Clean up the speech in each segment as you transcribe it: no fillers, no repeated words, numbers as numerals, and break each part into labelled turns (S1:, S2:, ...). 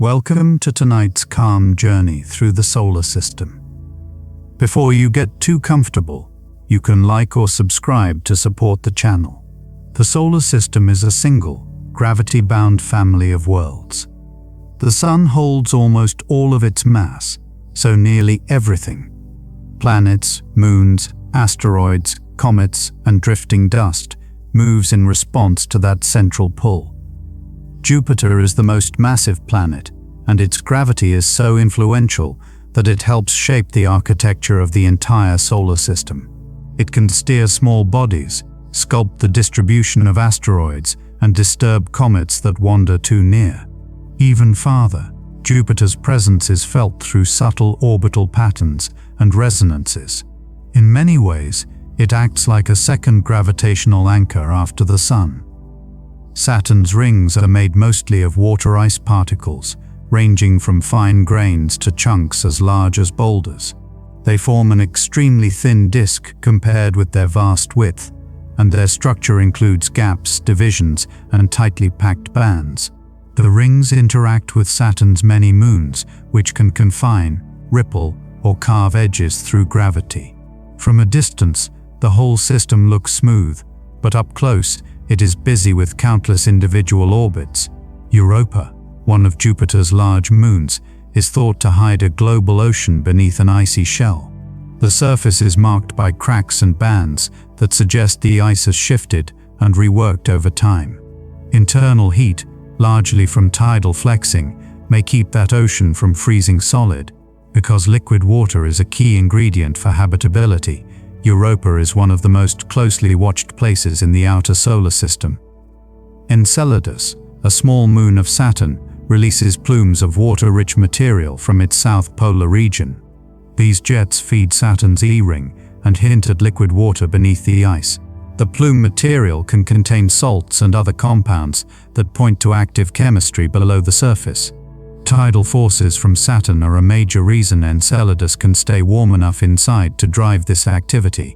S1: Welcome to tonight's calm journey through the solar system. Before you get too comfortable, you can like or subscribe to support the channel. The solar system is a single, gravity-bound family of worlds. The Sun holds almost all of its mass, so nearly everything – planets, moons, asteroids, comets, and drifting dust – moves in response to that central pull. Jupiter is the most massive planet, and its gravity is so influential that it helps shape the architecture of the entire solar system. It can steer small bodies, sculpt the distribution of asteroids, and disturb comets that wander too near. Even farther, Jupiter's presence is felt through subtle orbital patterns and resonances. In many ways, it acts like a second gravitational anchor after the Sun. Saturn's rings are made mostly of water ice particles, ranging from fine grains to chunks as large as boulders. They form an extremely thin disk compared with their vast width, and their structure includes gaps, divisions, and tightly packed bands. The rings interact with Saturn's many moons, which can confine, ripple, or carve edges through gravity. From a distance, the whole system looks smooth, but up close, it is busy with countless individual orbits. Europa, one of Jupiter's large moons, is thought to hide a global ocean beneath an icy shell. The surface is marked by cracks and bands that suggest the ice has shifted and reworked over time. Internal heat, largely from tidal flexing, may keep that ocean from freezing solid. Because liquid water is a key ingredient for habitability, Europa is one of the most closely watched places in the outer solar system. Enceladus, a small moon of Saturn, releases plumes of water-rich material from its south polar region. These jets feed Saturn's E-ring and hint at liquid water beneath the ice. The plume material can contain salts and other compounds that point to active chemistry below the surface. Tidal forces from Saturn are a major reason Enceladus can stay warm enough inside to drive this activity.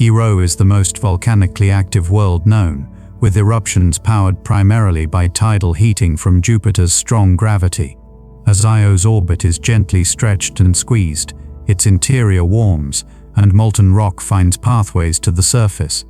S1: Io is the most volcanically active world known, with eruptions powered primarily by tidal heating from Jupiter's strong gravity. As Io's orbit is gently stretched and squeezed, its interior warms, and molten rock finds pathways to the surface.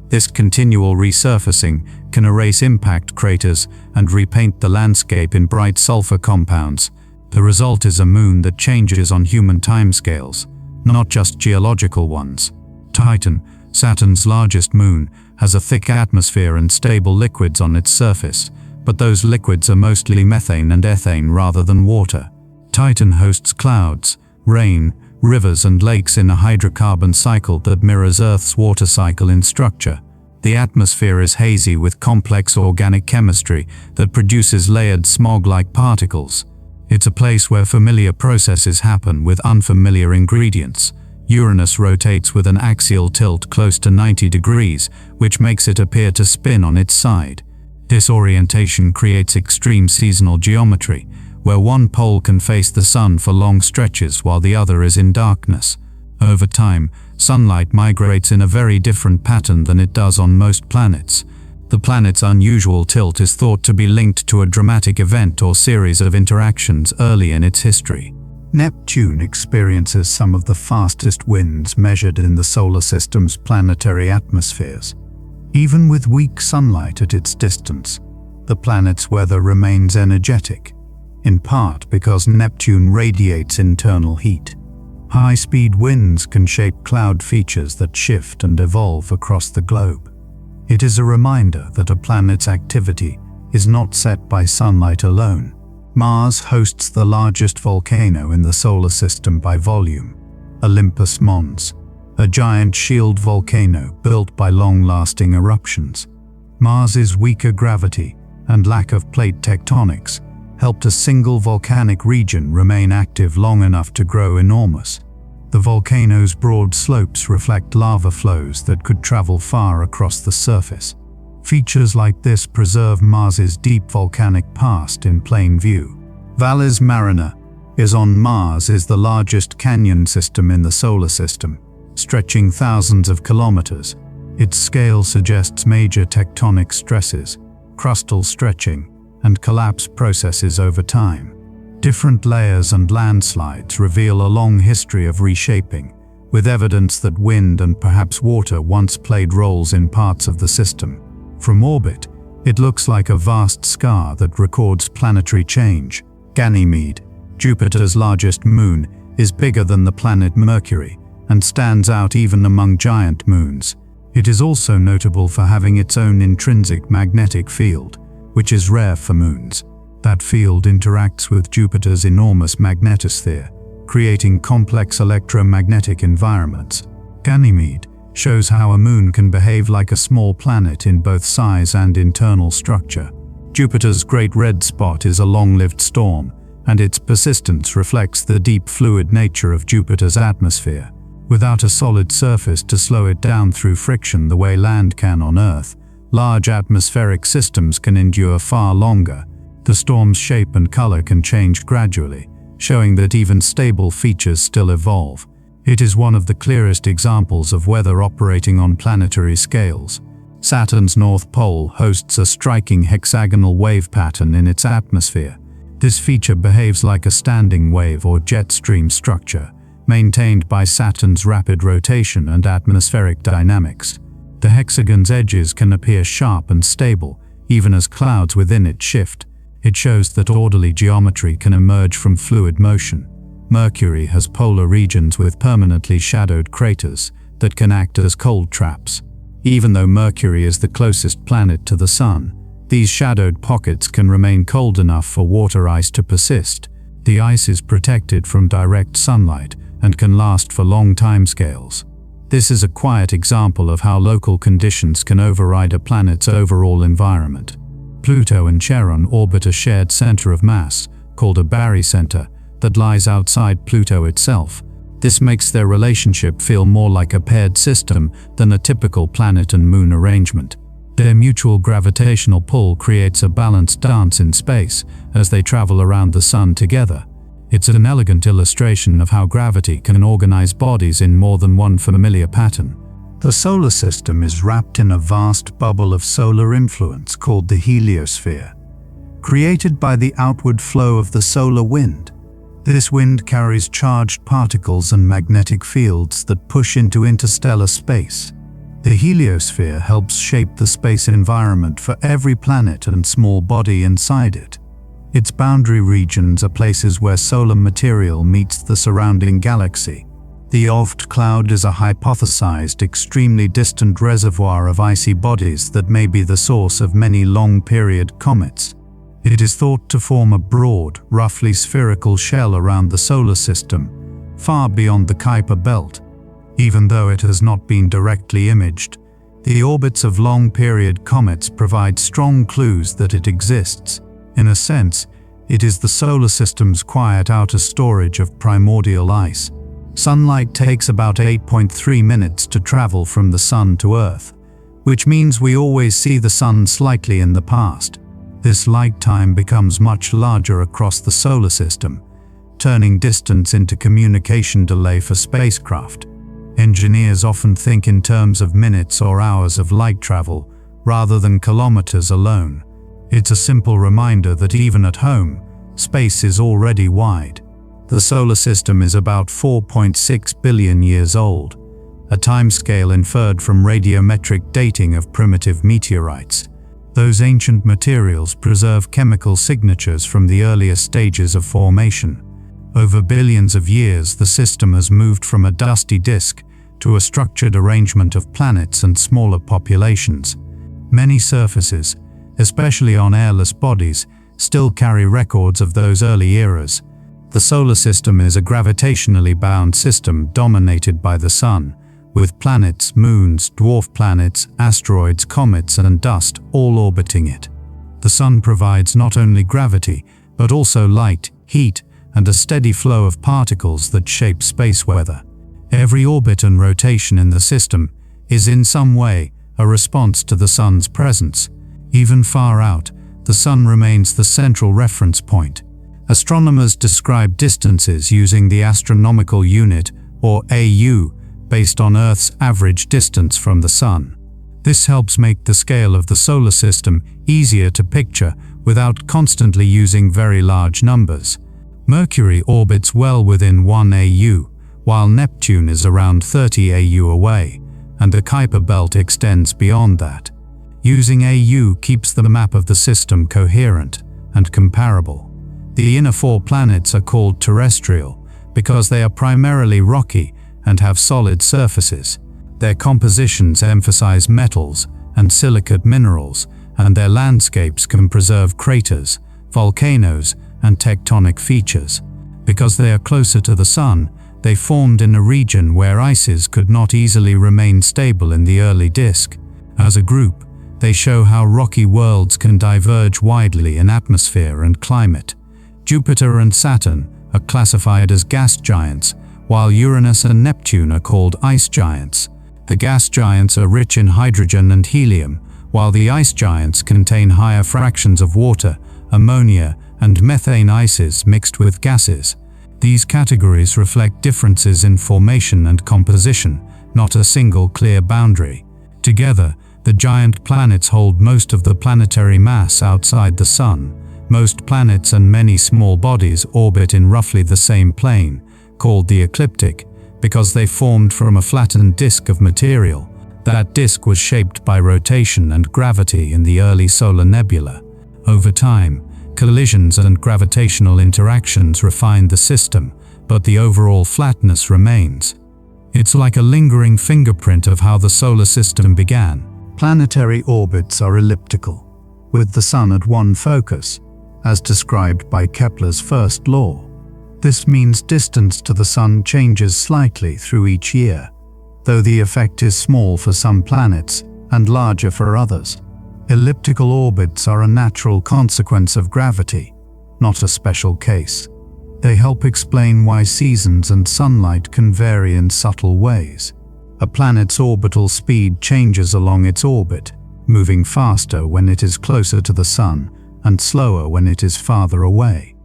S1: This continual resurfacing can erase impact craters and repaint the landscape in bright sulfur compounds. The result is a moon that changes on human timescales, not just geological ones. Titan, Saturn's largest moon, has a thick atmosphere and stable liquids on its surface, but those liquids are mostly methane and ethane rather than water. Titan hosts clouds, rain, rivers and lakes in a hydrocarbon cycle that mirrors Earth's water cycle in structure. The atmosphere is hazy with complex organic chemistry that produces layered smog-like particles. It's a place where familiar processes happen with unfamiliar ingredients. Uranus rotates with an axial tilt close to 90 degrees, which makes it appear to spin on its side. This orientation creates extreme seasonal geometry, where one pole can face the Sun for long stretches while the other is in darkness. Over time, sunlight migrates in a very different pattern than it does on most planets. The planet's unusual tilt is thought to be linked to a dramatic event or series of interactions early in its history. Neptune experiences some of the fastest winds measured in the solar system's planetary atmospheres. Even with weak sunlight at its distance, the planet's weather remains energetic, in part because Neptune radiates internal heat. High-speed winds can shape cloud features that shift and evolve across the globe. It is a reminder that a planet's activity is not set by sunlight alone. Mars hosts the largest volcano in the solar system by volume, Olympus Mons, a giant shield volcano built by long-lasting eruptions. Mars's weaker gravity and lack of plate tectonics helped a single volcanic region remain active long enough to grow enormous. The volcano's broad slopes reflect lava flows that could travel far across the surface. Features like this preserve Mars's deep volcanic past in plain view. Valles Marineris on Mars is the largest canyon system in the solar system, stretching thousands of kilometers. Its scale suggests major tectonic stresses, crustal stretching, and collapse processes over time. Different layers and landslides reveal a long history of reshaping, with evidence that wind and perhaps water once played roles in parts of the system. From orbit, it looks like a vast scar that records planetary change. Ganymede, Jupiter's largest moon, is bigger than the planet Mercury and stands out even among giant moons. It is also notable for having its own intrinsic magnetic field, which is rare for moons. That field interacts with Jupiter's enormous magnetosphere, creating complex electromagnetic environments. Ganymede shows how a moon can behave like a small planet in both size and internal structure. Jupiter's Great Red Spot is a long-lived storm, and its persistence reflects the deep fluid nature of Jupiter's atmosphere. Without a solid surface to slow it down through friction the way land can on Earth, large atmospheric systems can endure far longer. The storm's shape and color can change gradually, showing that even stable features still evolve. It is one of the clearest examples of weather operating on planetary scales. Saturn's North Pole hosts a striking hexagonal wave pattern in its atmosphere. This feature behaves like a standing wave or jet stream structure, maintained by Saturn's rapid rotation and atmospheric dynamics. The hexagon's edges can appear sharp and stable, even as clouds within it shift. It shows that orderly geometry can emerge from fluid motion. Mercury has polar regions with permanently shadowed craters that can act as cold traps. Even though Mercury is the closest planet to the Sun, these shadowed pockets can remain cold enough for water ice to persist. The ice is protected from direct sunlight and can last for long timescales. This is a quiet example of how local conditions can override a planet's overall environment. Pluto and Charon orbit a shared center of mass, called a barycenter, that lies outside Pluto itself. This makes their relationship feel more like a paired system than a typical planet and moon arrangement. Their mutual gravitational pull creates a balanced dance in space as they travel around the Sun together. It's an elegant illustration of how gravity can organize bodies in more than one familiar pattern. The solar system is wrapped in a vast bubble of solar influence called the heliosphere, created by the outward flow of the solar wind. This wind carries charged particles and magnetic fields that push into interstellar space. The heliosphere helps shape the space environment for every planet and small body inside it. Its boundary regions are places where solar material meets the surrounding galaxy. The Oort cloud is a hypothesized, extremely distant reservoir of icy bodies that may be the source of many long-period comets. It is thought to form a broad, roughly spherical shell around the solar system, far beyond the Kuiper belt. Even though it has not been directly imaged, the orbits of long-period comets provide strong clues that it exists. In a sense, it is the solar system's quiet outer storage of primordial ice. Sunlight takes about 8.3 minutes to travel from the Sun to Earth, which means we always see the Sun slightly in the past. This light time becomes much larger across the solar system, turning distance into communication delay for spacecraft. Engineers often think in terms of minutes or hours of light travel, rather than kilometers alone. It's a simple reminder that even at home, space is already wide. The solar system is about 4.6 billion years old, a timescale inferred from radiometric dating of primitive meteorites. Those ancient materials preserve chemical signatures from the earliest stages of formation. Over billions of years, the system has moved from a dusty disk to a structured arrangement of planets and smaller populations. Many surfaces, especially on airless bodies, still carry records of those early eras. The solar system is a gravitationally bound system dominated by the Sun, with planets, moons, dwarf planets, asteroids, comets, and dust all orbiting it. The Sun provides not only gravity, but also light, heat, and a steady flow of particles that shape space weather. Every orbit and rotation in the system is in some way a response to the Sun's presence. Even far out, the Sun remains the central reference point. Astronomers describe distances using the astronomical unit, or AU, based on Earth's average distance from the Sun. This helps make the scale of the solar system easier to picture without constantly using very large numbers. Mercury orbits well within 1 AU, while Neptune is around 30 AU away, and the Kuiper belt extends beyond that. Using AU keeps the map of the system coherent and comparable. The inner 4 planets are called terrestrial because they are primarily rocky and have solid surfaces. Their compositions emphasize metals and silicate minerals, and their landscapes can preserve craters, volcanoes, and tectonic features. Because they are closer to the Sun, they formed in a region where ices could not easily remain stable in the early disk. As a group, they show how rocky worlds can diverge widely in atmosphere and climate. Jupiter and Saturn are classified as gas giants, while Uranus and Neptune are called ice giants. The gas giants are rich in hydrogen and helium, while the ice giants contain higher fractions of water, ammonia, and methane ices mixed with gases. These categories reflect differences in formation and composition, not a single clear boundary. Together, the giant planets hold most of the planetary mass outside the Sun. Most planets and many small bodies orbit in roughly the same plane, called the ecliptic, because they formed from a flattened disk of material. That disk was shaped by rotation and gravity in the early solar nebula. Over time, collisions and gravitational interactions refined the system, but the overall flatness remains. It's like a lingering fingerprint of how the solar system began. Planetary orbits are elliptical, with the Sun at one focus, as described by Kepler's first law. This means distance to the Sun changes slightly through each year, though the effect is small for some planets and larger for others. Elliptical orbits are a natural consequence of gravity, not a special case. They help explain why seasons and sunlight can vary in subtle ways. A planet's orbital speed changes along its orbit, moving faster when it is closer to the Sun and slower when it is farther away.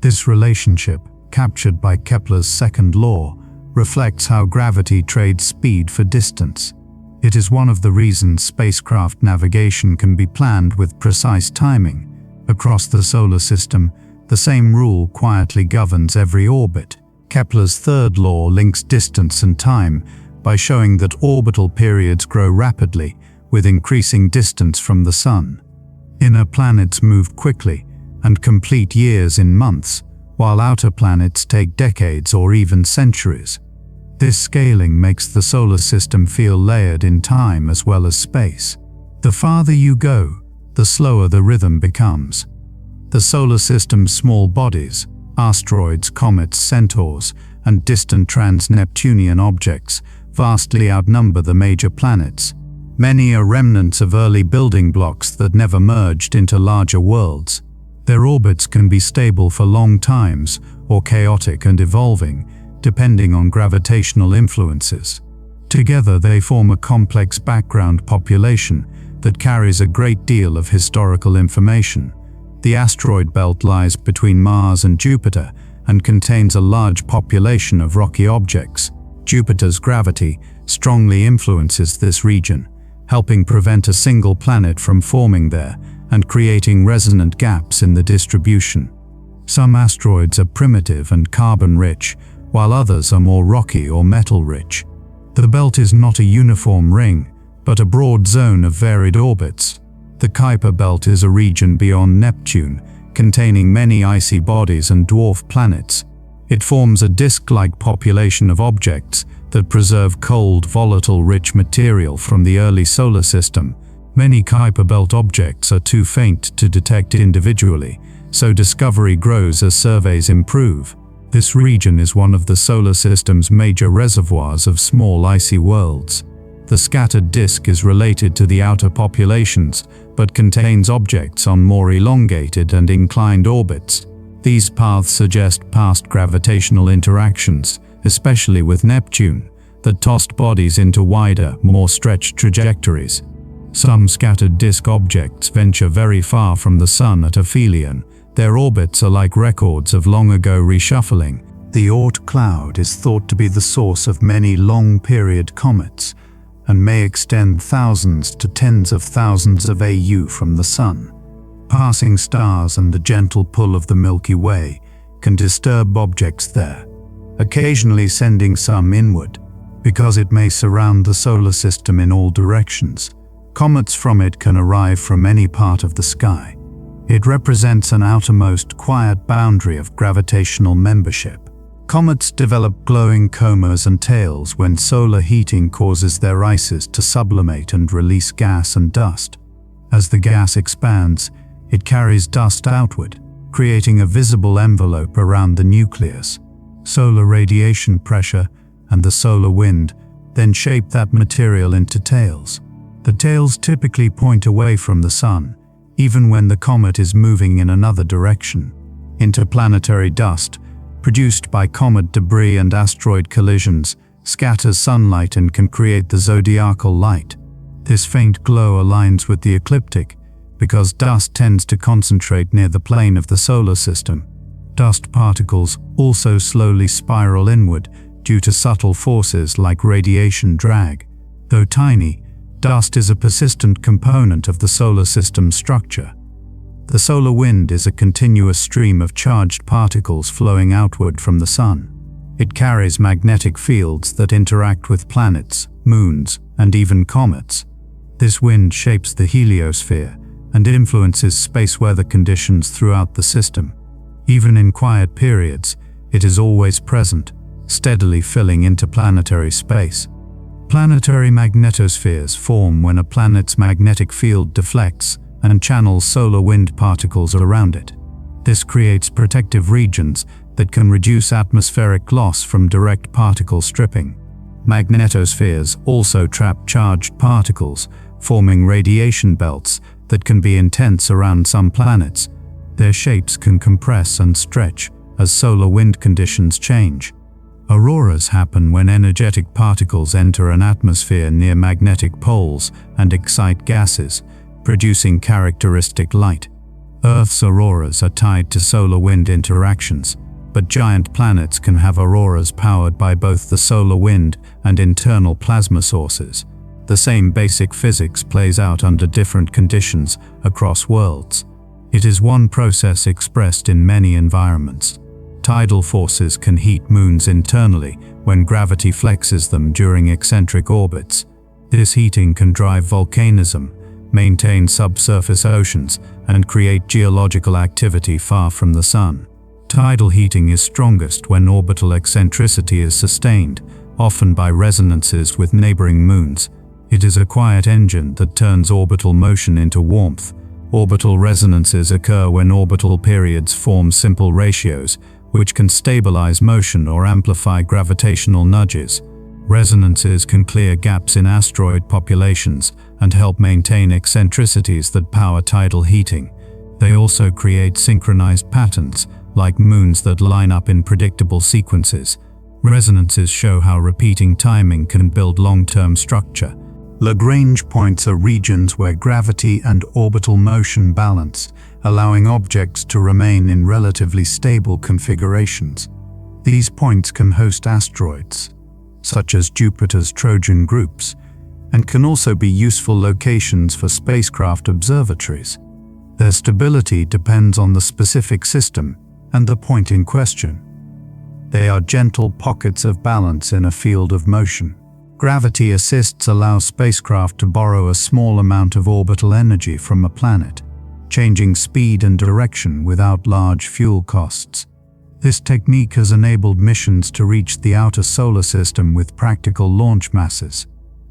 S1: This relationship, captured by Kepler's second law, reflects how gravity trades speed for distance. It is one of the reasons spacecraft navigation can be planned with precise timing. Across the solar system, the same rule quietly governs every orbit. Kepler's third law links distance and time by showing that orbital periods grow rapidly with increasing distance from the Sun. Inner planets move quickly and complete years in months, while outer planets take decades or even centuries. This scaling makes the solar system feel layered in time as well as space. The farther you go, the slower the rhythm becomes. The solar system's small bodies, asteroids, comets, centaurs, and distant trans-Neptunian objects, vastly outnumber the major planets. Many are remnants of early building blocks that never merged into larger worlds. Their orbits can be stable for long times or chaotic and evolving, depending on gravitational influences. Together they form a complex background population that carries a great deal of historical information. The asteroid belt lies between Mars and Jupiter and contains a large population of rocky objects. Jupiter's gravity strongly influences this region, helping prevent a single planet from forming there and creating resonant gaps in the distribution. Some asteroids are primitive and carbon-rich, while others are more rocky or metal-rich. The belt is not a uniform ring, but a broad zone of varied orbits. The Kuiper belt is a region beyond Neptune, containing many icy bodies and dwarf planets. It forms a disk-like population of objects that preserve cold, volatile, rich material from the early solar system. Many Kuiper belt objects are too faint to detect individually, so discovery grows as surveys improve. This region is one of the solar system's major reservoirs of small icy worlds. The scattered disk is related to the outer populations, but contains objects on more elongated and inclined orbits. These paths suggest past gravitational interactions, especially with Neptune, that tossed bodies into wider, more stretched trajectories. Some scattered disk objects venture very far from the Sun at aphelion. Their orbits are like records of long-ago reshuffling. The Oort cloud is thought to be the source of many long-period comets, and may extend thousands to tens of thousands of AU from the Sun. Passing stars and the gentle pull of the Milky Way can disturb objects there, occasionally sending some inward, because it may surround the solar system in all directions. Comets from it can arrive from any part of the sky. It represents an outermost, quiet boundary of gravitational membership. Comets develop glowing comas and tails when solar heating causes their ices to sublimate and release gas and dust. As the gas expands, it carries dust outward, creating a visible envelope around the nucleus. Solar radiation pressure and the solar wind then shape that material into tails. The tails typically point away from the sun, even when the comet is moving in another direction. Interplanetary dust, produced by comet debris and asteroid collisions, scatters sunlight and can create the zodiacal light. This faint glow aligns with the ecliptic because dust tends to concentrate near the plane of the solar system. Dust particles also slowly spiral inward due to subtle forces like radiation drag. Though tiny, dust is a persistent component of the solar system structure. The solar wind is a continuous stream of charged particles flowing outward from the sun. It carries magnetic fields that interact with planets, moons, and even comets. This wind shapes the heliosphere and influences space weather conditions throughout the system. Even in quiet periods, it is always present, steadily filling interplanetary space. Planetary magnetospheres form when a planet's magnetic field deflects and channels solar wind particles around it. This creates protective regions that can reduce atmospheric loss from direct particle stripping. Magnetospheres also trap charged particles, forming radiation belts that can be intense around some planets. Their shapes can compress and stretch as solar wind conditions change. Auroras happen when energetic particles enter an atmosphere near magnetic poles and excite gases, producing characteristic light. Earth's auroras are tied to solar wind interactions, but giant planets can have auroras powered by both the solar wind and internal plasma sources. The same basic physics plays out under different conditions across worlds. It is one process expressed in many environments. Tidal forces can heat moons internally when gravity flexes them during eccentric orbits. This heating can drive volcanism, maintain subsurface oceans, and create geological activity far from the sun. Tidal heating is strongest when orbital eccentricity is sustained, often by resonances with neighboring moons. It is a quiet engine that turns orbital motion into warmth. Orbital resonances occur when orbital periods form simple ratios, which can stabilize motion or amplify gravitational nudges. Resonances can clear gaps in asteroid populations and help maintain eccentricities that power tidal heating. They also create synchronized patterns, like moons that line up in predictable sequences. Resonances show how repeating timing can build long-term structure. Lagrange points are regions where gravity and orbital motion balance, allowing objects to remain in relatively stable configurations. These points can host asteroids, such as Jupiter's Trojan groups, and can also be useful locations for spacecraft observatories. Their stability depends on the specific system and the point in question. They are gentle pockets of balance in a field of motion. Gravity assists allow spacecraft to borrow a small amount of orbital energy from a planet, changing speed and direction without large fuel costs. This technique has enabled missions to reach the outer solar system with practical launch masses.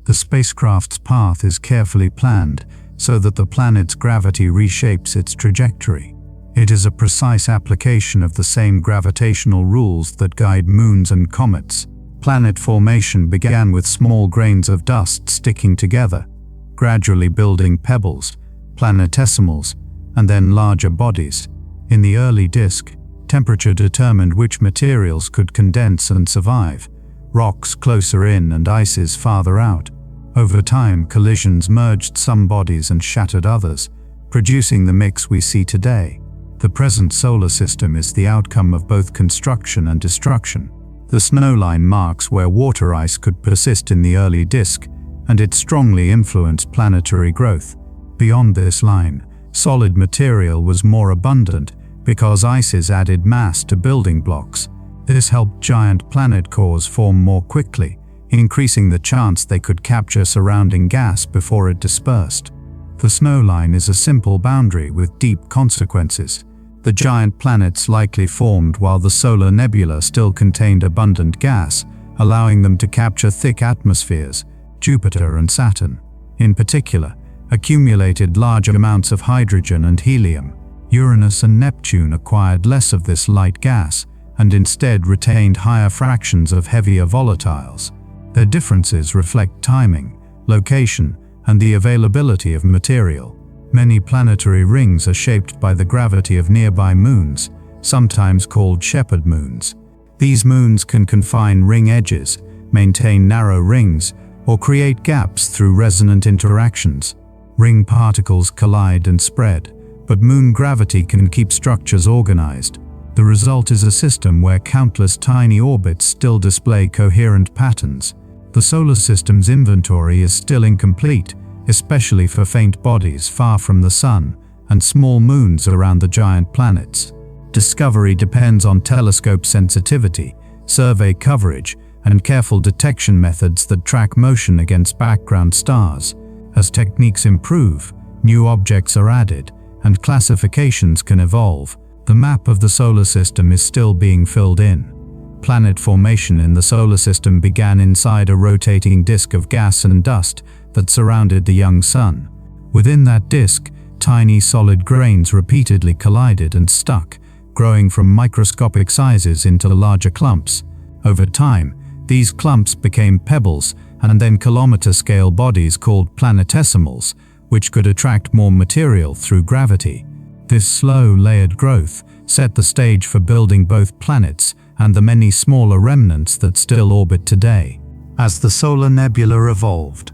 S1: The spacecraft's path is carefully planned so that the planet's gravity reshapes its trajectory. It is a precise application of the same gravitational rules that guide moons and comets. Planet formation began with small grains of dust sticking together, gradually building pebbles, planetesimals, and then larger bodies. In the early disk, temperature determined which materials could condense and survive, rocks closer in and ices farther out. Over time, collisions merged some bodies and shattered others, producing the mix we see today. The present solar system is the outcome of both construction and destruction. The snow line marks where water ice could persist in the early disk, and it strongly influenced planetary growth. Beyond this line, solid material was more abundant, Because ices added mass to building blocks, this helped giant planet cores form more quickly, increasing the chance they could capture surrounding gas before it dispersed. The snowline is a simple boundary with deep consequences. The giant planets likely formed while the solar nebula still contained abundant gas, allowing them to capture thick atmospheres. Jupiter and Saturn, in particular, accumulated large amounts of hydrogen and helium. Uranus and Neptune acquired less of this light gas and instead retained higher fractions of heavier volatiles. Their differences reflect timing, location, and the availability of material. Many planetary rings are shaped by the gravity of nearby moons, sometimes called shepherd moons. These moons can confine ring edges, maintain narrow rings, or create gaps through resonant interactions. Ring particles collide and spread, but moon gravity can keep structures organized. The result is a system where countless tiny orbits still display coherent patterns. The solar system's inventory is still incomplete, especially for faint bodies far from the Sun and small moons around the giant planets. Discovery depends on telescope sensitivity, survey coverage, and careful detection methods that track motion against background stars. As techniques improve, new objects are added, and classifications can evolve. The map of the solar system is still being filled in. Planet formation in the solar system began inside a rotating disk of gas and dust that surrounded the young Sun. Within that disk, tiny solid grains repeatedly collided and stuck, growing from microscopic sizes into larger clumps. Over time, these clumps became pebbles and then kilometer-scale bodies called planetesimals, which could attract more material through gravity. This slow, layered growth set the stage for building both planets and the many smaller remnants that still orbit today. As the solar nebula evolved,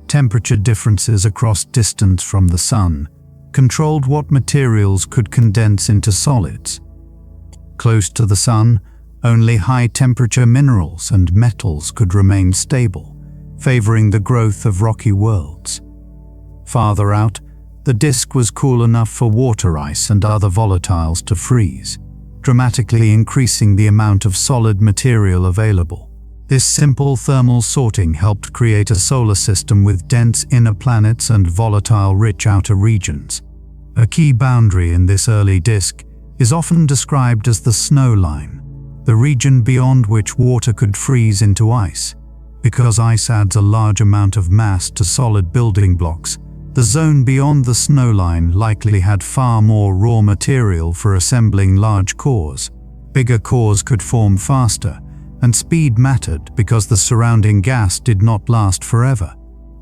S1: temperature differences across distance from the Sun controlled what materials could condense into solids. Close to the Sun, only high-temperature minerals and metals could remain stable, favoring the growth of rocky worlds. Farther out, the disk was cool enough for water ice and other volatiles to freeze, dramatically increasing the amount of solid material available. This simple thermal sorting helped create a solar system with dense inner planets and volatile-rich outer regions. A key boundary in this early disk is often described as the snow line, the region beyond which water could freeze into ice. Because ice adds a large amount of mass to solid building blocks, the zone beyond the snow line likely had far more raw material for assembling large cores. Bigger cores could form faster, and speed mattered because the surrounding gas did not last forever.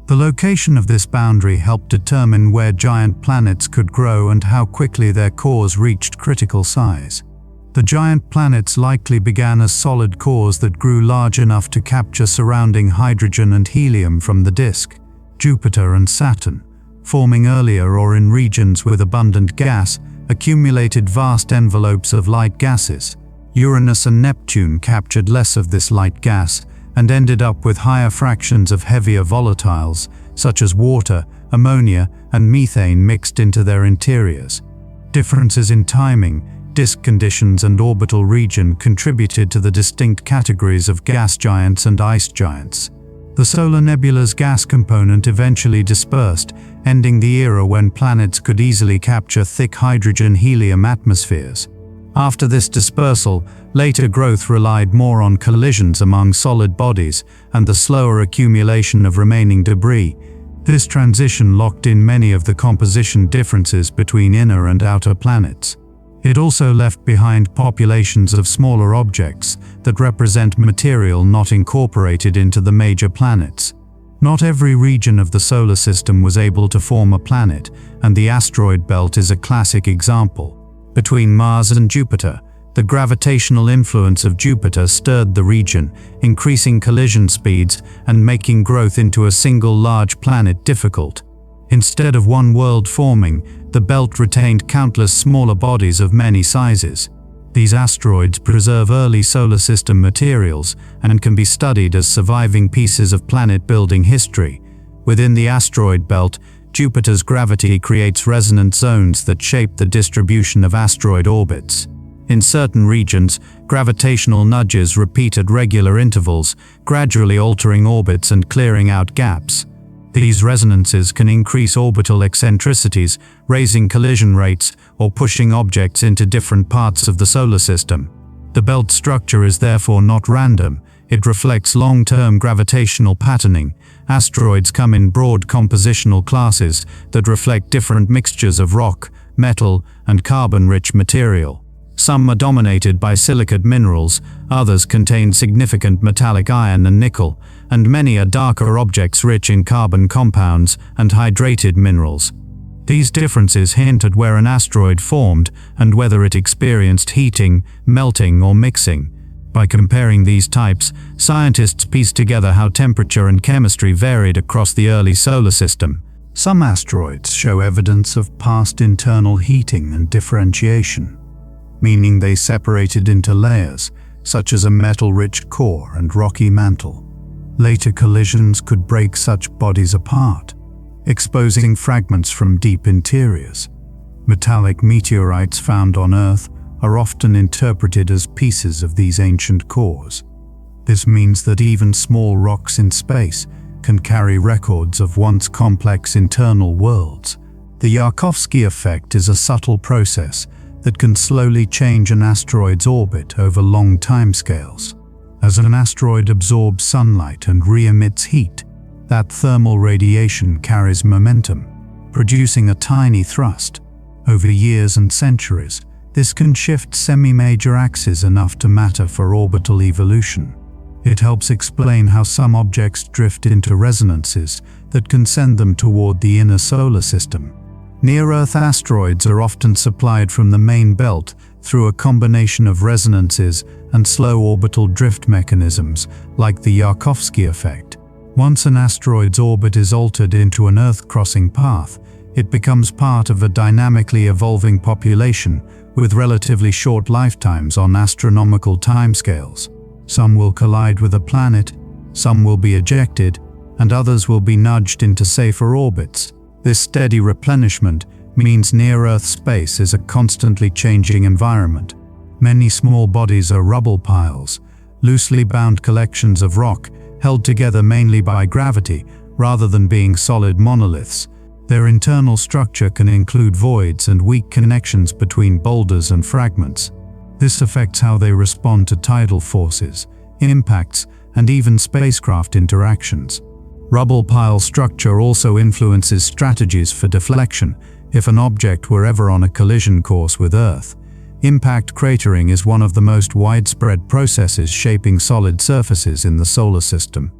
S1: The location of this boundary helped determine where giant planets could grow and how quickly their cores reached critical size. The giant planets likely began as solid cores that grew large enough to capture surrounding hydrogen and helium from the disk. Jupiter and Saturn, forming earlier or in regions with abundant gas, accumulated vast envelopes of light gases. Uranus and Neptune captured less of this light gas and ended up with higher fractions of heavier volatiles, such as water, ammonia, and methane mixed into their interiors. Differences in timing, disk conditions, and orbital region contributed to the distinct categories of gas giants and ice giants. The solar nebula's gas component eventually dispersed, ending the era when planets could easily capture thick hydrogen-helium atmospheres. After this dispersal, later growth relied more on collisions among solid bodies and the slower accumulation of remaining debris. This transition locked in many of the composition differences between inner and outer planets. It also left behind populations of smaller objects that represent material not incorporated into the major planets. Not every region of the solar system was able to form a planet, and the asteroid belt is a classic example. Between Mars and Jupiter, the gravitational influence of Jupiter stirred the region, increasing collision speeds and making growth into a single large planet difficult. Instead of one world forming, the belt retained countless smaller bodies of many sizes. These asteroids preserve early solar system materials and can be studied as surviving pieces of planet-building history. Within the asteroid belt, Jupiter's gravity creates resonant zones that shape the distribution of asteroid orbits. In certain regions, gravitational nudges repeat at regular intervals, gradually altering orbits and clearing out gaps. These resonances can increase orbital eccentricities, raising collision rates, or pushing objects into different parts of the solar system. The belt structure is therefore not random. It reflects long-term gravitational patterning. Asteroids come in broad compositional classes that reflect different mixtures of rock, metal, and carbon-rich material. Some are dominated by silicate minerals, others contain significant metallic iron and nickel, and many are darker objects rich in carbon compounds and hydrated minerals. These differences hint at where an asteroid formed and whether it experienced heating, melting, or mixing. By comparing these types, scientists piece together how temperature and chemistry varied across the early solar system. Some asteroids show evidence of past internal heating and differentiation, meaning they separated into layers, such as a metal-rich core and rocky mantle. Later collisions could break such bodies apart, exposing fragments from deep interiors. Metallic meteorites found on Earth are often interpreted as pieces of these ancient cores. This means that even small rocks in space can carry records of once complex internal worlds. The Yarkovsky effect is a subtle process that can slowly change an asteroid's orbit over long timescales. As an asteroid absorbs sunlight and re-emits heat, that thermal radiation carries momentum, producing a tiny thrust. Over years and centuries, this can shift semi-major axes enough to matter for orbital evolution. It helps explain how some objects drift into resonances that can send them toward the inner solar system. Near-Earth asteroids are often supplied from the main belt through a combination of resonances and slow orbital drift mechanisms like the Yarkovsky effect. Once an asteroid's orbit is altered into an Earth-crossing path, it becomes part of a dynamically evolving population with relatively short lifetimes on astronomical timescales. Some will collide with a planet, some will be ejected, and others will be nudged into safer orbits. This steady replenishment means near-Earth space is a constantly changing environment. Many small bodies are rubble piles, loosely bound collections of rock held together mainly by gravity rather than being solid monoliths. Their internal structure can include voids and weak connections between boulders and fragments. This affects how they respond to tidal forces, impacts, and even spacecraft interactions. Rubble pile structure also influences strategies for deflection. If an object were ever on a collision course with Earth, impact cratering is one of the most widespread processes shaping solid surfaces in the solar system.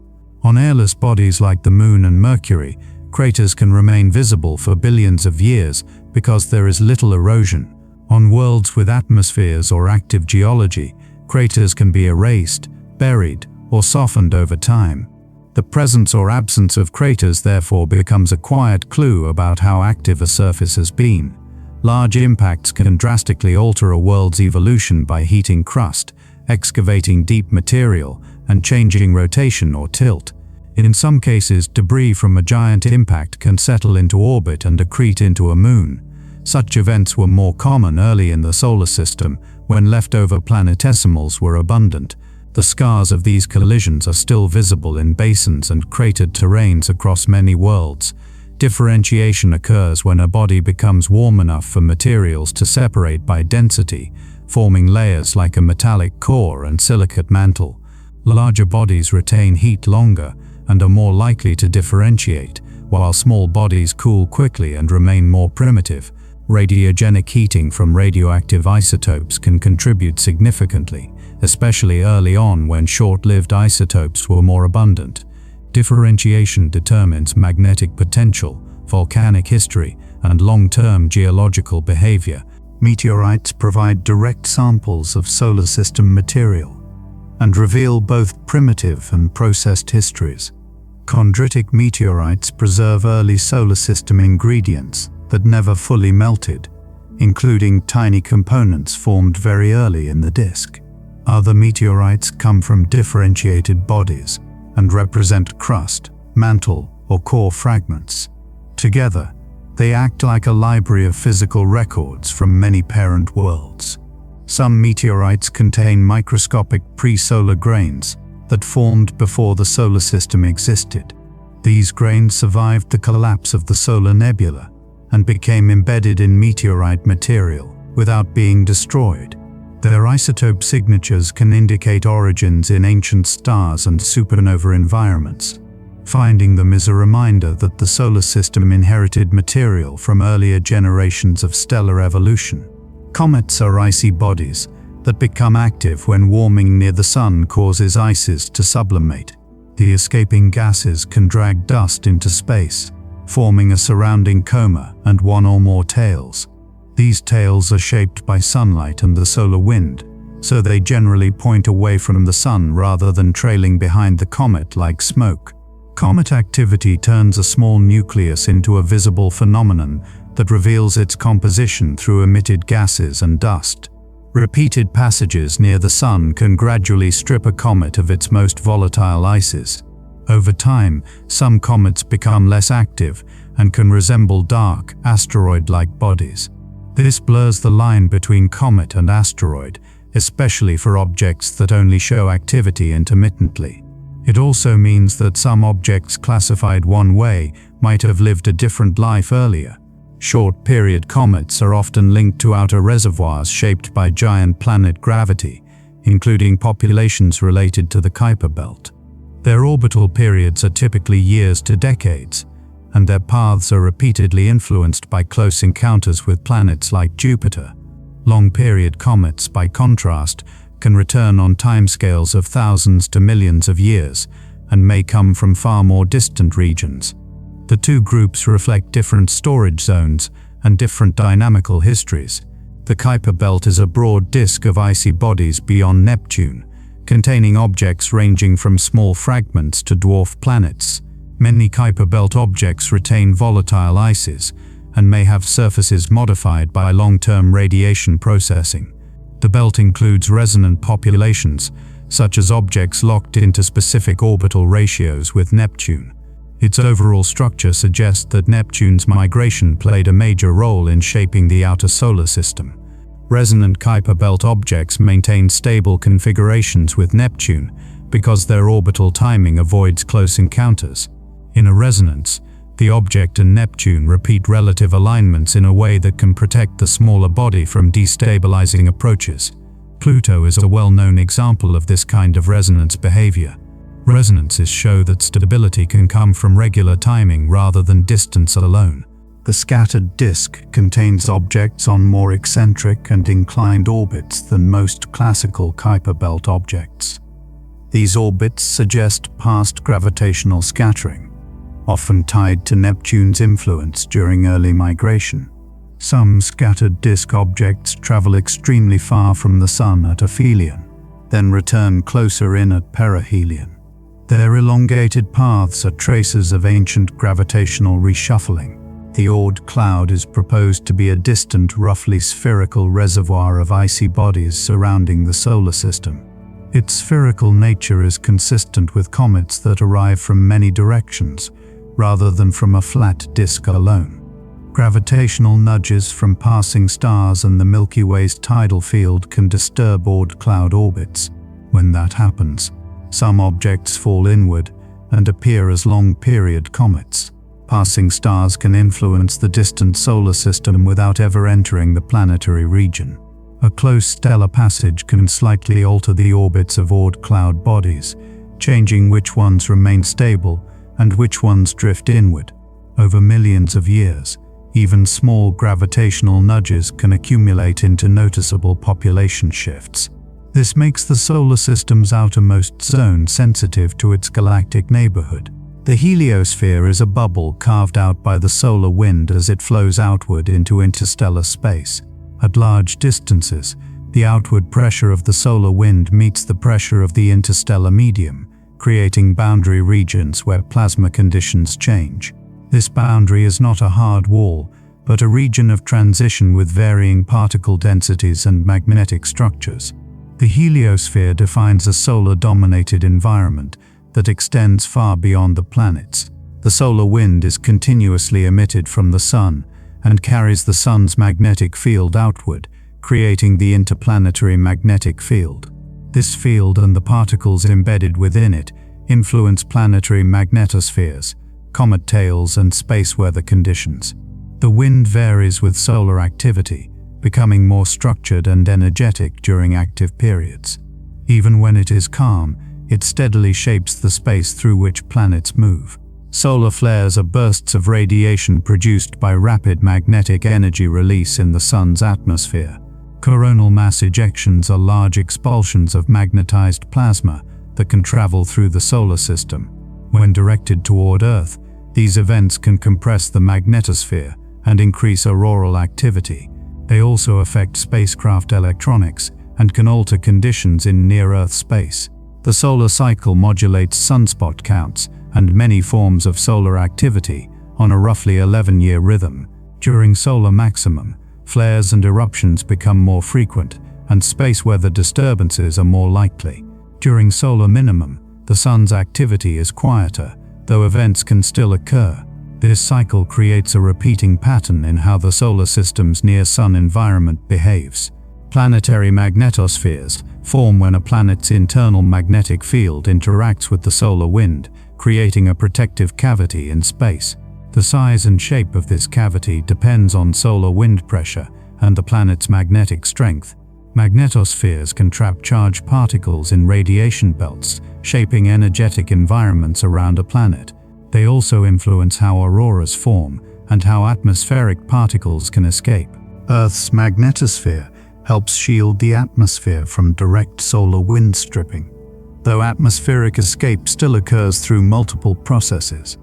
S1: On airless bodies like the Moon and Mercury, craters can remain visible for billions of years because there is little erosion. On worlds with atmospheres or active geology, craters can be erased, buried, or softened over time. The presence or absence of craters therefore becomes a quiet clue about how active a surface has been. Large impacts can drastically alter a world's evolution by heating crust, excavating deep material, and changing rotation or tilt. In some cases, debris from a giant impact can settle into orbit and accrete into a moon. Such events were more common early in the solar system, when leftover planetesimals were abundant. The scars of these collisions are still visible in basins and cratered terrains across many worlds. Differentiation occurs when a body becomes warm enough for materials to separate by density, forming layers like a metallic core and silicate mantle. Larger bodies retain heat longer and are more likely to differentiate, while small bodies cool quickly and remain more primitive. Radiogenic heating from radioactive isotopes can contribute significantly, especially early on when short-lived isotopes were more abundant. Differentiation determines magnetic potential, volcanic history, and long-term geological behavior. Meteorites provide direct samples of solar system material and reveal both primitive and processed histories. Chondritic meteorites preserve early solar system ingredients that never fully melted, including tiny components formed very early in the disk. Other meteorites come from differentiated bodies and represent crust, mantle, or core fragments. Together, they act like a library of physical records from many parent worlds. Some meteorites contain microscopic pre-solar grains that formed before the solar system existed. These grains survived the collapse of the solar nebula and became embedded in meteorite material without being destroyed. Their isotope signatures can indicate origins in ancient stars and supernova environments. Finding them is a reminder that the solar system inherited material from earlier generations of stellar evolution. Comets are icy bodies that become active when warming near the sun causes ices to sublimate. The escaping gases can drag dust into space, forming a surrounding coma and one or more tails. These tails are shaped by sunlight and the solar wind, so they generally point away from the sun rather than trailing behind the comet like smoke. Comet activity turns a small nucleus into a visible phenomenon that reveals its composition through emitted gases and dust. Repeated passages near the sun can gradually strip a comet of its most volatile ices. Over time, some comets become less active and can resemble dark, asteroid-like bodies. This blurs the line between comet and asteroid, especially for objects that only show activity intermittently. It also means that some objects classified one way might have lived a different life earlier. Short-period comets are often linked to outer reservoirs shaped by giant planet gravity, including populations related to the Kuiper Belt. Their orbital periods are typically years to decades, and their paths are repeatedly influenced by close encounters with planets like Jupiter. Long-period comets, by contrast, can return on timescales of thousands to millions of years and may come from far more distant regions. The two groups reflect different storage zones and different dynamical histories. The Kuiper Belt is a broad disk of icy bodies beyond Neptune, containing objects ranging from small fragments to dwarf planets. Many Kuiper Belt objects retain volatile ices and may have surfaces modified by long-term radiation processing. The belt includes resonant populations, such as objects locked into specific orbital ratios with Neptune. Its overall structure suggests that Neptune's migration played a major role in shaping the outer solar system. Resonant Kuiper Belt objects maintain stable configurations with Neptune because their orbital timing avoids close encounters. In a resonance, the object and Neptune repeat relative alignments in a way that can protect the smaller body from destabilizing approaches. Pluto is a well-known example of this kind of resonance behavior. Resonances show that stability can come from regular timing rather than distance alone. The scattered disk contains objects on more eccentric and inclined orbits than most classical Kuiper Belt objects. These orbits suggest past gravitational scattering, often tied to Neptune's influence during early migration. Some scattered disk objects travel extremely far from the Sun at aphelion, then return closer in at perihelion. Their elongated paths are traces of ancient gravitational reshuffling. The Oort cloud is proposed to be a distant, roughly spherical reservoir of icy bodies surrounding the solar system. Its spherical nature is consistent with comets that arrive from many directions, rather than from a flat disk alone. Gravitational nudges from passing stars and the Milky Way's tidal field can disturb Oort cloud orbits. When that happens, some objects fall inward and appear as long-period comets. Passing stars can influence the distant solar system without ever entering the planetary region. A close stellar passage can slightly alter the orbits of Oort cloud bodies, changing which ones remain stable and which ones drift inward. Over millions of years, even small gravitational nudges can accumulate into noticeable population shifts. This makes the solar system's outermost zone sensitive to its galactic neighborhood. The heliosphere is a bubble carved out by the solar wind as it flows outward into interstellar space. At large distances, the outward pressure of the solar wind meets the pressure of the interstellar medium, creating boundary regions where plasma conditions change. This boundary is not a hard wall, but a region of transition with varying particle densities and magnetic structures. The heliosphere defines a solar-dominated environment that extends far beyond the planets. The solar wind is continuously emitted from the Sun and carries the Sun's magnetic field outward, creating the interplanetary magnetic field. This field and the particles embedded within it influence planetary magnetospheres, comet tails, and space weather conditions. The wind varies with solar activity, becoming more structured and energetic during active periods. Even when it is calm, it steadily shapes the space through which planets move. Solar flares are bursts of radiation produced by rapid magnetic energy release in the Sun's atmosphere. Coronal mass ejections are large expulsions of magnetized plasma that can travel through the solar system. When directed toward Earth, these events can compress the magnetosphere and increase auroral activity. They also affect spacecraft electronics and can alter conditions in near-Earth space. The solar cycle modulates sunspot counts and many forms of solar activity on a roughly 11-year rhythm. During solar maximum, flares and eruptions become more frequent, and space weather disturbances are more likely. During solar minimum, the Sun's activity is quieter, though events can still occur. This cycle creates a repeating pattern in how the solar system's near-Sun environment behaves. Planetary magnetospheres form when a planet's internal magnetic field interacts with the solar wind, creating a protective cavity in space. The size and shape of this cavity depends on solar wind pressure and the planet's magnetic strength. Magnetospheres can trap charged particles in radiation belts, shaping energetic environments around a planet. They also influence how auroras form and how atmospheric particles can escape. Earth's magnetosphere helps shield the atmosphere from direct solar wind stripping, though atmospheric escape still occurs through multiple processes.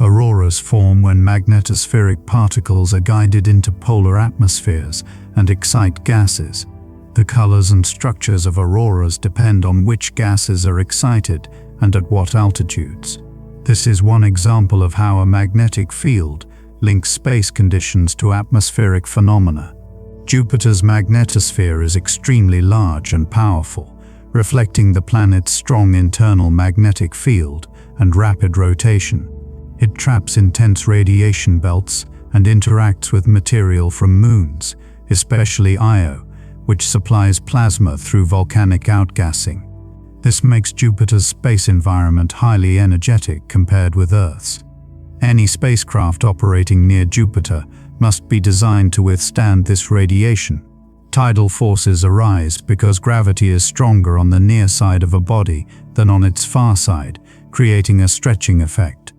S1: Auroras form when magnetospheric particles are guided into polar atmospheres and excite gases. The colors and structures of auroras depend on which gases are excited and at what altitudes. This is one example of how a magnetic field links space conditions to atmospheric phenomena. Jupiter's magnetosphere is extremely large and powerful, reflecting the planet's strong internal magnetic field and rapid rotation. It traps intense radiation belts and interacts with material from moons, especially Io, which supplies plasma through volcanic outgassing. This makes Jupiter's space environment highly energetic compared with Earth's. Any spacecraft operating near Jupiter must be designed to withstand this radiation. Tidal forces arise because gravity is stronger on the near side of a body than on its far side, creating a stretching effect.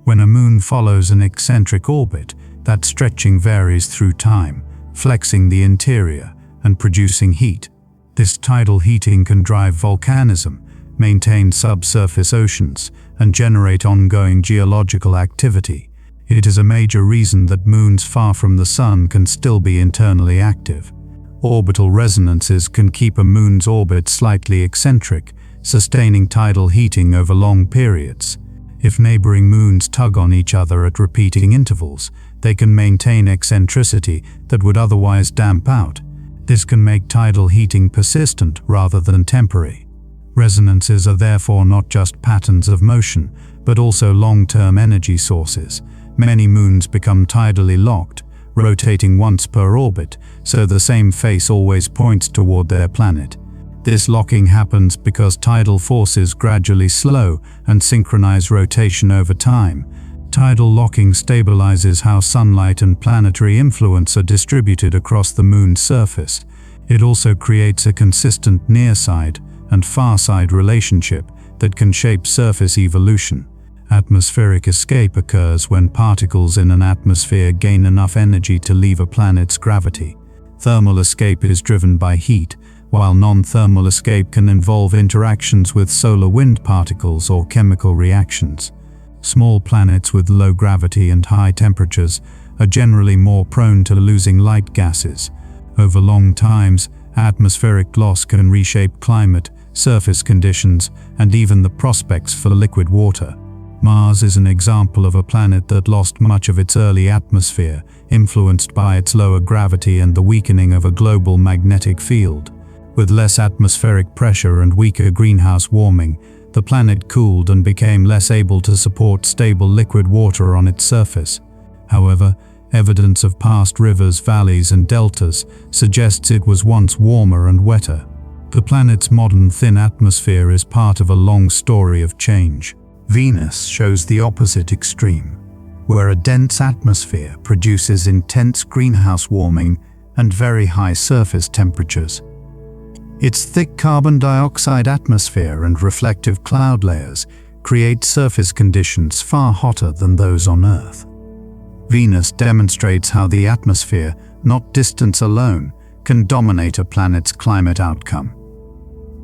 S1: When a moon follows an eccentric orbit, that stretching varies through time, flexing the interior and producing heat. This tidal heating can drive volcanism, maintain subsurface oceans, and generate ongoing geological activity. It is a major reason that moons far from the Sun can still be internally active. Orbital resonances can keep a moon's orbit slightly eccentric, sustaining tidal heating over long periods. If neighboring moons tug on each other at repeating intervals, they can maintain eccentricity that would otherwise damp out. This can make tidal heating persistent rather than temporary. Resonances are therefore not just patterns of motion, but also long-term energy sources. Many moons become tidally locked, rotating once per orbit, so the same face always points toward their planet. This locking happens because tidal forces gradually slow and synchronize rotation over time. Tidal locking stabilizes how sunlight and planetary influence are distributed across the moon's surface. It also creates a consistent near-side and far-side relationship that can shape surface evolution. Atmospheric escape occurs when particles in an atmosphere gain enough energy to leave a planet's gravity. Thermal escape is driven by heat, while non-thermal escape can involve interactions with solar wind particles or chemical reactions. Small planets with low gravity and high temperatures are generally more prone to losing light gases. Over long times, atmospheric loss can reshape climate, surface conditions, and even the prospects for liquid water. Mars is an example of a planet that lost much of its early atmosphere, influenced by its lower gravity and the weakening of a global magnetic field. With less atmospheric pressure and weaker greenhouse warming, the planet cooled and became less able to support stable liquid water on its surface. However, evidence of past rivers, valleys, and deltas suggests it was once warmer and wetter. The planet's modern thin atmosphere is part of a long story of change. Venus shows the opposite extreme, where a dense atmosphere produces intense greenhouse warming and very high surface temperatures. Its thick carbon dioxide atmosphere and reflective cloud layers create surface conditions far hotter than those on Earth. Venus demonstrates how the atmosphere, not distance alone, can dominate a planet's climate outcome.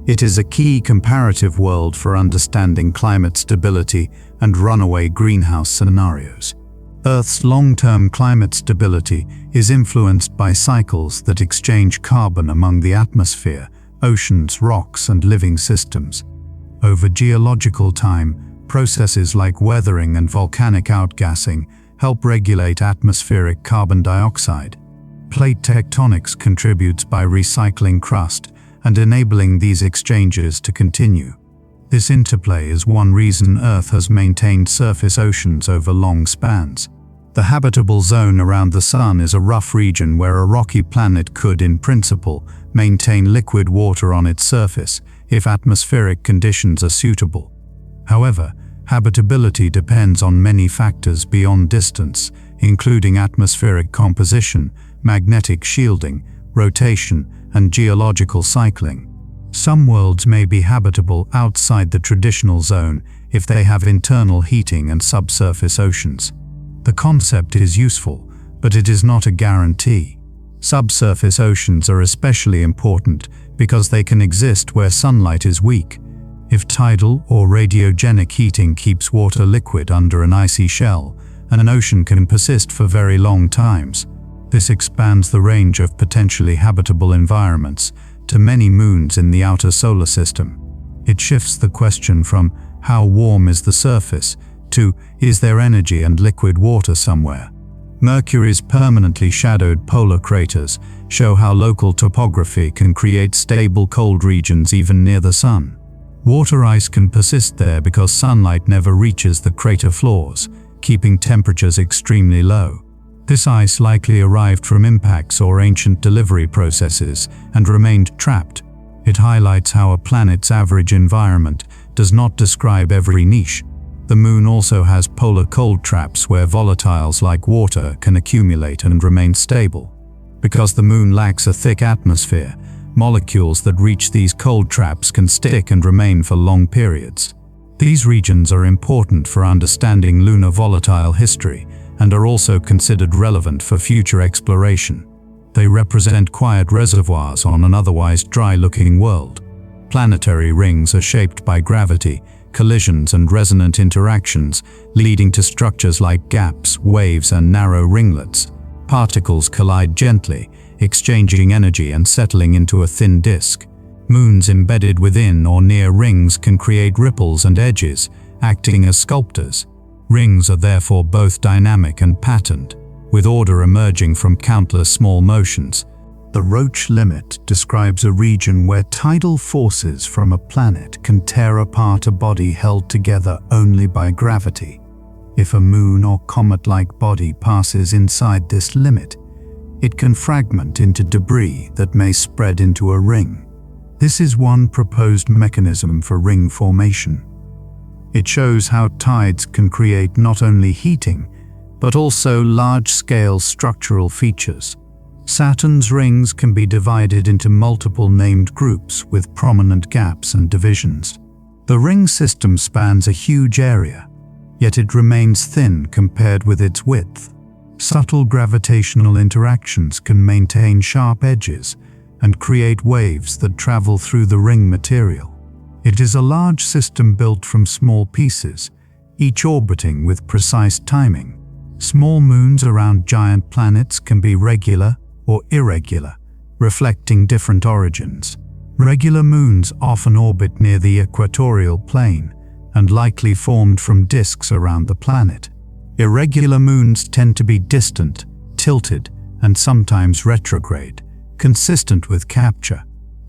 S1: It is a key comparative world for understanding climate stability and runaway greenhouse scenarios. Earth's long-term climate stability is influenced by cycles that exchange carbon among the atmosphere, oceans, rocks, and living systems. Over geological time, processes like weathering and volcanic outgassing help regulate atmospheric carbon dioxide. Plate tectonics contributes by recycling crust and enabling these exchanges to continue. This interplay is one reason Earth has maintained surface oceans over long spans. The habitable zone around the Sun is a rough region where a rocky planet could, in principle, maintain liquid water on its surface if atmospheric conditions are suitable. However, habitability depends on many factors beyond distance, including atmospheric composition, magnetic shielding, rotation, and geological cycling. Some worlds may be habitable outside the traditional zone if they have internal heating and subsurface oceans. The concept is useful, but it is not a guarantee. Subsurface oceans are especially important because they can exist where sunlight is weak. If tidal or radiogenic heating keeps water liquid under an icy shell, an ocean can persist for very long times. This expands the range of potentially habitable environments to many moons in the outer solar system. It shifts the question from how warm is the surface to is there energy and liquid water somewhere. Mercury's permanently shadowed polar craters show how local topography can create stable cold regions even near the Sun. Water ice can persist there because sunlight never reaches the crater floors, keeping temperatures extremely low. This ice likely arrived from impacts or ancient delivery processes and remained trapped. It highlights how a planet's average environment does not describe every niche. The Moon also has polar cold traps where volatiles like water can accumulate and remain stable. Because the Moon lacks a thick atmosphere, molecules that reach these cold traps can stick and remain for long periods. These regions are important for understanding lunar volatile history and are also considered relevant for future exploration. They represent quiet reservoirs on an otherwise dry-looking world. Planetary rings are shaped by gravity, collisions, and resonant interactions, leading to structures like gaps, waves, and narrow ringlets. Particles collide gently, exchanging energy and settling into a thin disk. Moons embedded within or near rings can create ripples and edges, acting as sculptors. Rings are therefore both dynamic and patterned, with order emerging from countless small motions. The Roche limit describes a region where tidal forces from a planet can tear apart a body held together only by gravity. If a moon or comet-like body passes inside this limit, it can fragment into debris that may spread into a ring. This is one proposed mechanism for ring formation. It shows how tides can create not only heating, but also large-scale structural features. Saturn's rings can be divided into multiple named groups with prominent gaps and divisions. The ring system spans a huge area, yet it remains thin compared with its width. Subtle gravitational interactions can maintain sharp edges and create waves that travel through the ring material. It is a large system built from small pieces, each orbiting with precise timing. Small moons around giant planets can be regular or irregular, reflecting different origins. Regular moons often orbit near the equatorial plane and likely formed from disks around the planet. Irregular moons tend to be distant, tilted, and sometimes retrograde, consistent with Capture.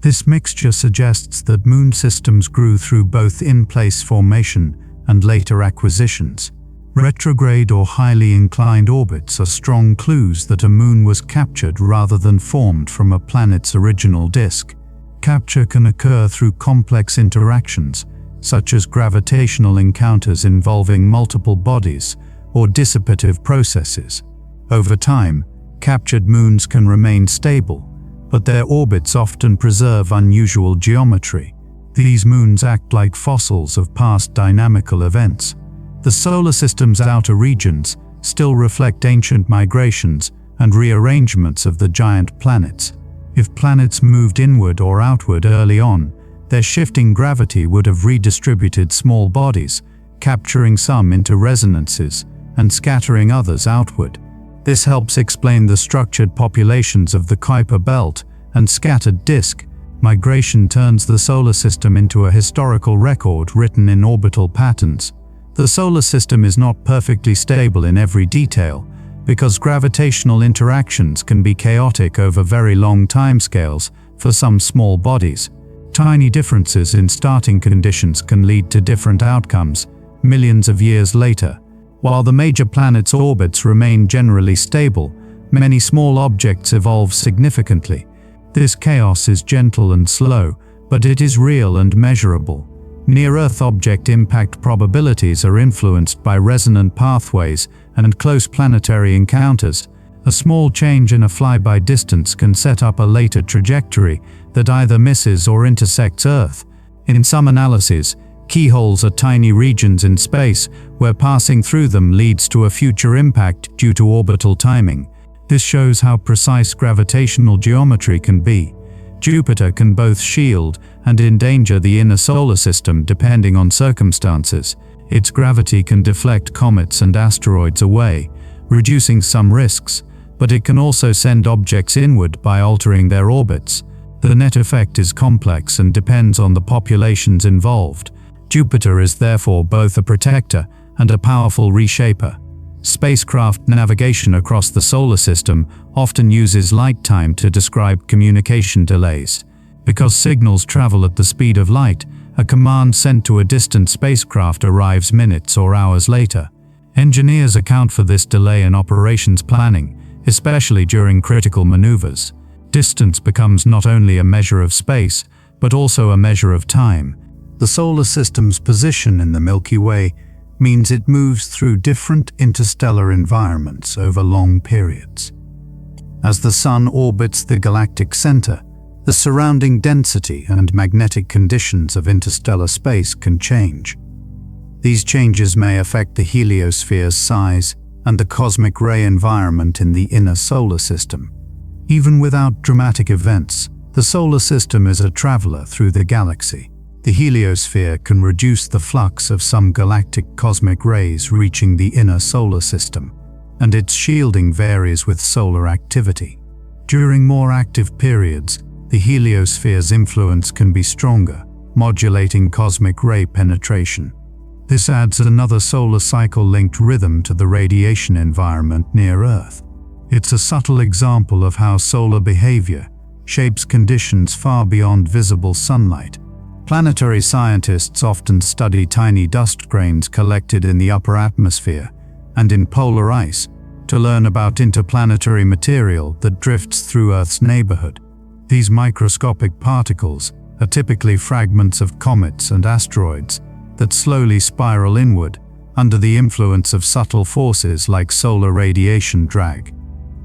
S1: This mixture suggests that moon systems grew through both in-place formation and later acquisitions. Retrograde or highly inclined orbits are strong clues that a moon was captured rather than formed from a planet's original disk. Capture can occur through complex interactions, such as gravitational encounters involving multiple bodies or dissipative processes. Over time, captured moons can remain stable, but their orbits often preserve unusual geometry. These moons act like fossils of past dynamical events. The solar system's outer regions still reflect ancient migrations and rearrangements of the giant planets. If planets moved inward or outward early on, their shifting gravity would have redistributed small bodies, capturing some into resonances and scattering others outward. This helps explain the structured populations of the Kuiper Belt and scattered disk. Migration turns the solar system into a historical record written in orbital patterns. The solar system is not perfectly stable in every detail, because gravitational interactions can be chaotic over very long timescales for some small bodies. Tiny differences in starting conditions can lead to different outcomes millions of years later. While the major planets' orbits remain generally stable, many small objects evolve significantly. This chaos is gentle and slow, but it is real and measurable. Near-Earth object impact probabilities are influenced by resonant pathways and close planetary encounters. A small change in a flyby distance can set up a later trajectory that either misses or intersects Earth. In some analyses, keyholes are tiny regions in space where passing through them leads to a future impact due to orbital timing. This shows how precise gravitational geometry can be. Jupiter can both shield and endanger the inner solar system depending on circumstances. Its gravity can deflect comets and asteroids away, reducing some risks, but it can also send objects inward by altering their orbits. The net effect is complex and depends on the populations involved. Jupiter is therefore both a protector and a powerful reshaper. Spacecraft navigation across the solar system often uses light time to describe communication delays. Because signals travel at the speed of light, a command sent to a distant spacecraft arrives minutes or hours later. Engineers account for this delay in operations planning, especially during critical maneuvers. Distance becomes not only a measure of space, but also a measure of time. The solar system's position in the Milky Way means it moves through different interstellar environments over long periods. As the Sun orbits the galactic center, the surrounding density and magnetic conditions of interstellar space can change. These changes may affect the heliosphere's size and the cosmic ray environment in the inner solar system. Even without dramatic events, the solar system is a traveler through the galaxy. The heliosphere can reduce the flux of some galactic cosmic rays reaching the inner solar system, and its shielding varies with solar activity. During more active periods, the heliosphere's influence can be stronger, modulating cosmic ray penetration. This adds another solar cycle-linked rhythm to the radiation environment near Earth. It's a subtle example of how solar behavior shapes conditions far beyond visible sunlight. Planetary scientists often study tiny dust grains collected in the upper atmosphere and in polar ice to learn about interplanetary material that drifts through Earth's neighborhood. These microscopic particles are typically fragments of comets and asteroids that slowly spiral inward under the influence of subtle forces like solar radiation drag.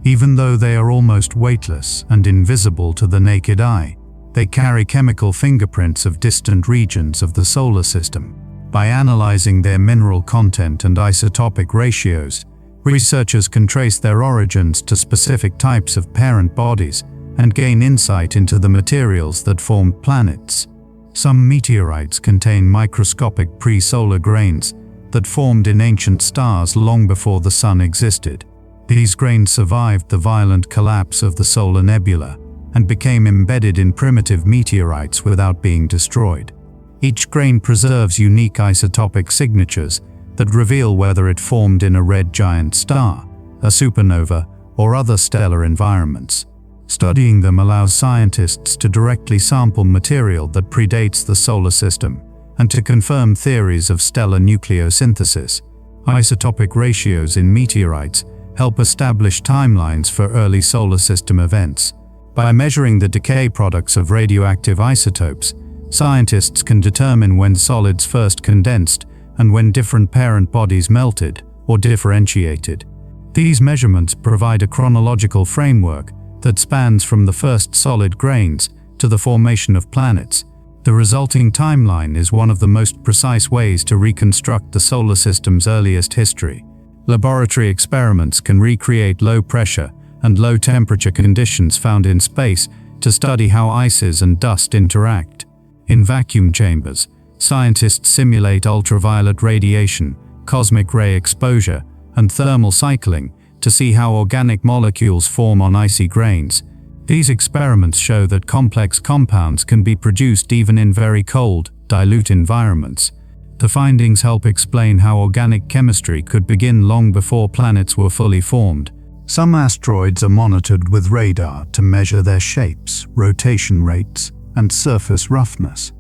S1: Even though they are almost weightless and invisible to the naked eye, they carry chemical fingerprints of distant regions of the solar system. By analyzing their mineral content and isotopic ratios, researchers can trace their origins to specific types of parent bodies and gain insight into the materials that formed planets. Some meteorites contain microscopic pre-solar grains that formed in ancient stars long before the Sun existed. These grains survived the violent collapse of the solar nebula and became embedded in primitive meteorites without being destroyed. Each grain preserves unique isotopic signatures that reveal whether it formed in a red giant star, a supernova, or other stellar environments. Studying them allows scientists to directly sample material that predates the solar system and to confirm theories of stellar nucleosynthesis. Isotopic ratios in meteorites help establish timelines for early solar system events. By measuring the decay products of radioactive isotopes, scientists can determine when solids first condensed and when different parent bodies melted or differentiated. These measurements provide a chronological framework that spans from the first solid grains to the formation of planets. The resulting timeline is one of the most precise ways to reconstruct the solar system's earliest history. Laboratory experiments can recreate low-pressure and low-temperature conditions found in space to study how ices and dust interact. In vacuum chambers, scientists simulate ultraviolet radiation, cosmic ray exposure, and thermal cycling to see how organic molecules form on icy grains. These experiments show that complex compounds can be produced even in very cold, dilute environments. The findings help explain how organic chemistry could begin long before planets were fully formed. Some asteroids are monitored with radar to measure their shapes, rotation rates, and surface roughness.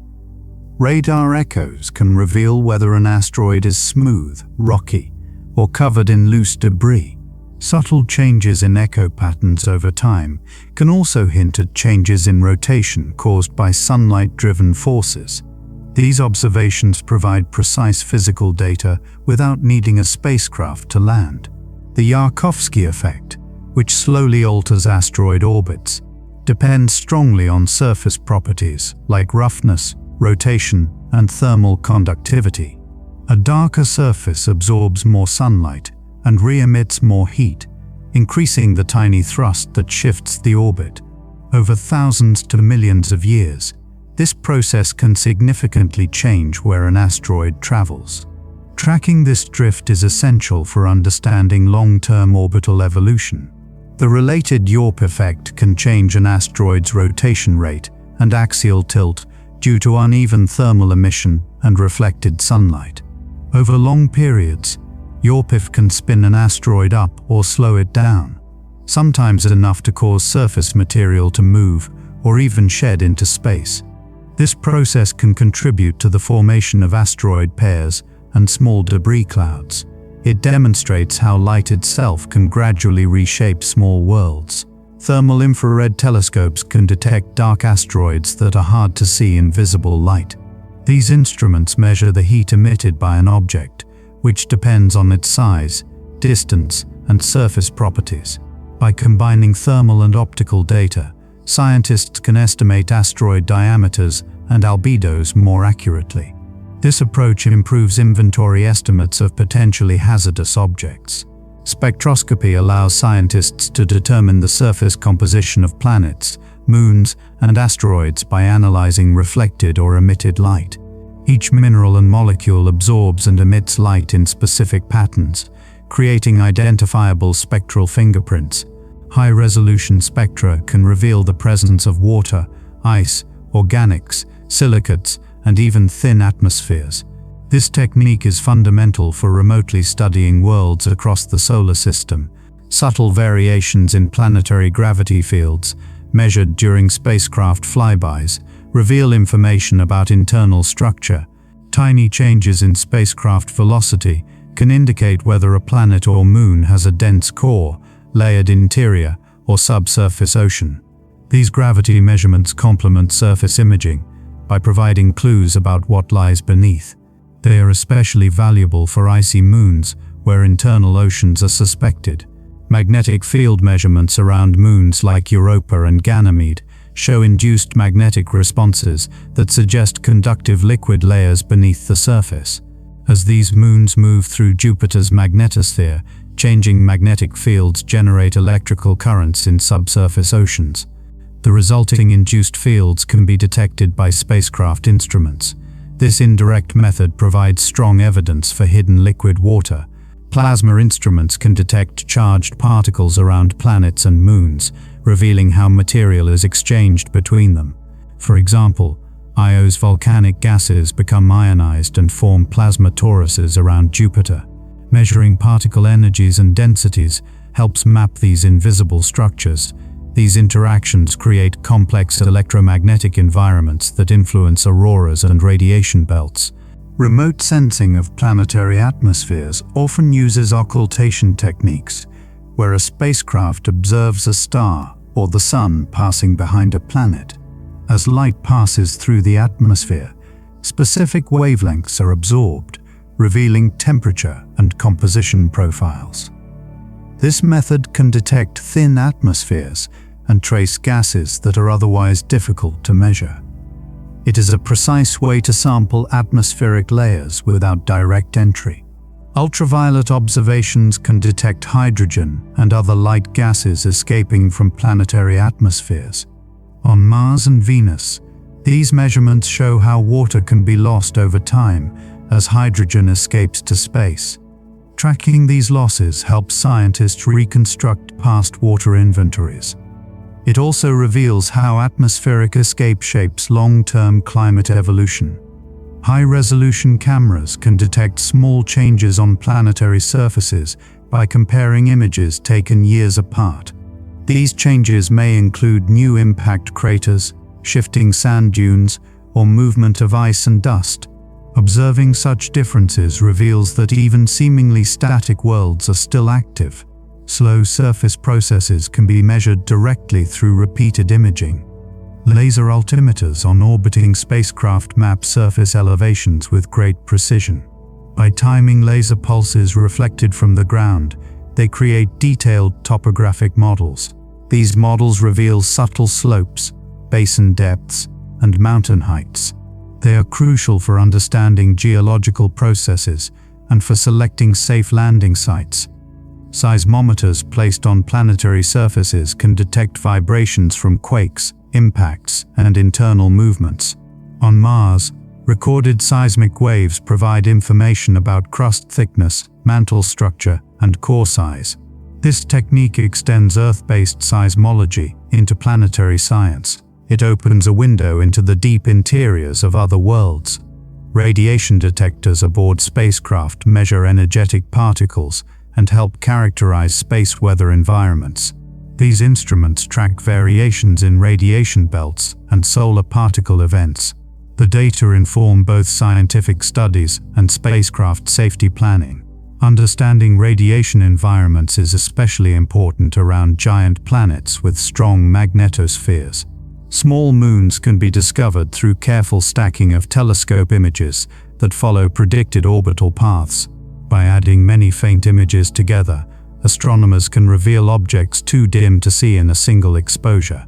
S1: Radar echoes can reveal whether an asteroid is smooth, rocky, or covered in loose debris. Subtle changes in echo patterns over time can also hint at changes in rotation caused by sunlight-driven forces. These observations provide precise physical data without needing a spacecraft to land. The Yarkovsky effect, which slowly alters asteroid orbits, depends strongly on surface properties like roughness, rotation, and thermal conductivity. A darker surface absorbs more sunlight and re-emits more heat, increasing the tiny thrust that shifts the orbit. Over thousands to millions of years, this process can significantly change where an asteroid travels. Tracking this drift is essential for understanding long-term orbital evolution. The related Yorp effect can change an asteroid's rotation rate and axial tilt due to uneven thermal emission and reflected sunlight. Over long periods, Yorp can spin an asteroid up or slow it down, sometimes enough to cause surface material to move or even shed into space. This process can contribute to the formation of asteroid pairs and small debris clouds. It demonstrates how light itself can gradually reshape small worlds. Thermal infrared telescopes can detect dark asteroids that are hard to see in visible light. These instruments measure the heat emitted by an object, which depends on its size, distance, and surface properties. By combining thermal and optical data, scientists can estimate asteroid diameters and albedos more accurately. This approach improves inventory estimates of potentially hazardous objects. Spectroscopy allows scientists to determine the surface composition of planets, moons, and asteroids by analyzing reflected or emitted light. Each mineral and molecule absorbs and emits light in specific patterns, creating identifiable spectral fingerprints. High-resolution spectra can reveal the presence of water, ice, organics, silicates, and even thin atmospheres. This technique is fundamental for remotely studying worlds across the solar system. Subtle variations in planetary gravity fields, measured during spacecraft flybys, reveal information about internal structure. Tiny changes in spacecraft velocity can indicate whether a planet or moon has a dense core, layered interior, or subsurface ocean. These gravity measurements complement surface imaging by providing clues about what lies beneath. They are especially valuable for icy moons where internal oceans are suspected. Magnetic field measurements around moons like Europa and Ganymede show induced magnetic responses that suggest conductive liquid layers beneath the surface. As these moons move through Jupiter's magnetosphere, changing magnetic fields generate electrical currents in subsurface oceans. The resulting induced fields can be detected by spacecraft instruments. This indirect method provides strong evidence for hidden liquid water. Plasma instruments can detect charged particles around planets and moons, revealing how material is exchanged between them. For example, Io's volcanic gases become ionized and form plasma toruses around Jupiter. Measuring particle energies and densities helps map these invisible structures. These interactions create complex electromagnetic environments that influence auroras and radiation belts. Remote sensing of planetary atmospheres often uses occultation techniques, where a spacecraft observes a star or the sun passing behind a planet. As light passes through the atmosphere, specific wavelengths are absorbed, revealing temperature and composition profiles. This method can detect thin atmospheres and trace gases that are otherwise difficult to measure. It is a precise way to sample atmospheric layers without direct entry. Ultraviolet observations can detect hydrogen and other light gases escaping from planetary atmospheres. On Mars and Venus, these measurements show how water can be lost over time as hydrogen escapes to space. Tracking these losses helps scientists reconstruct past water inventories. It also reveals how atmospheric escape shapes long-term climate evolution. High-resolution cameras can detect small changes on planetary surfaces by comparing images taken years apart. These changes may include new impact craters, shifting sand dunes, or movement of ice and dust. Observing such differences reveals that even seemingly static worlds are still active. Slow surface processes can be measured directly through repeated imaging. Laser altimeters on orbiting spacecraft map surface elevations with great precision. By timing laser pulses reflected from the ground, they create detailed topographic models. These models reveal subtle slopes, basin depths, and mountain heights. They are crucial for understanding geological processes and for selecting safe landing sites. Seismometers placed on planetary surfaces can detect vibrations from quakes, impacts, and internal movements. On Mars, recorded seismic waves provide information about crust thickness, mantle structure, and core size. This technique extends Earth-based seismology into planetary science. It opens a window into the deep interiors of other worlds. Radiation detectors aboard spacecraft measure energetic particles and help characterize space weather environments. These instruments track variations in radiation belts and solar particle events. The data inform both scientific studies and spacecraft safety planning. Understanding radiation environments is especially important around giant planets with strong magnetospheres. Small moons can be discovered through careful stacking of telescope images that follow predicted orbital paths. By adding many faint images together, astronomers can reveal objects too dim to see in a single exposure.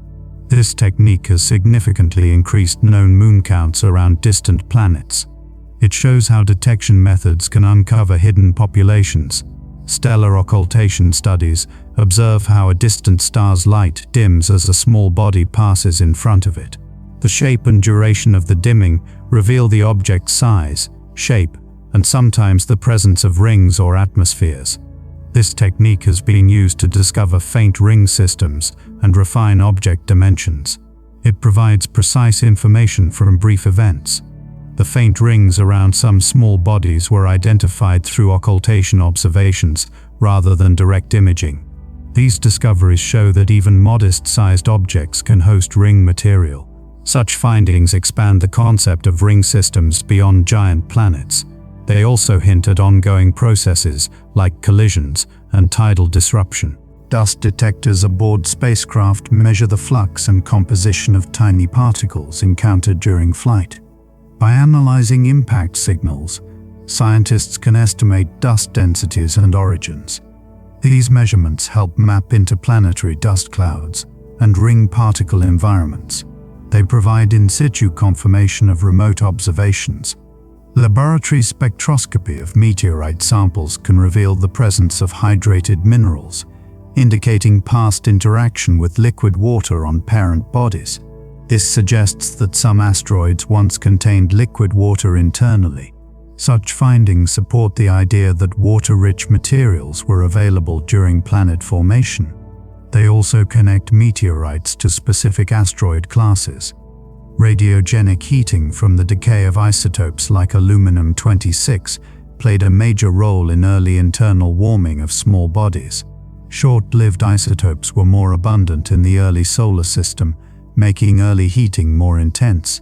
S1: This technique has significantly increased known moon counts around distant planets. It shows how detection methods can uncover hidden populations. Stellar occultation studies observe how a distant star's light dims as a small body passes in front of it. The shape and duration of the dimming reveal the object's size, shape, and sometimes the presence of rings or atmospheres. This technique has been used to discover faint ring systems and refine object dimensions. It provides precise information from brief events. The faint rings around some small bodies were identified through occultation observations rather than direct imaging. These discoveries show that even modest-sized objects can host ring material. Such findings expand the concept of ring systems beyond giant planets. They also hint at ongoing processes like collisions and tidal disruption. Dust detectors aboard spacecraft measure the flux and composition of tiny particles encountered during flight. By analyzing impact signals, scientists can estimate dust densities and origins. These measurements help map interplanetary dust clouds and ring particle environments. They provide in situ confirmation of remote observations. Laboratory spectroscopy of meteorite samples can reveal the presence of hydrated minerals, indicating past interaction with liquid water on parent bodies. This suggests that some asteroids once contained liquid water internally. Such findings support the idea that water-rich materials were available during planet formation. They also connect meteorites to specific asteroid classes. Radiogenic heating from the decay of isotopes like aluminum-26 played a major role in early internal warming of small bodies. Short-lived isotopes were more abundant in the early solar system, making early heating more intense.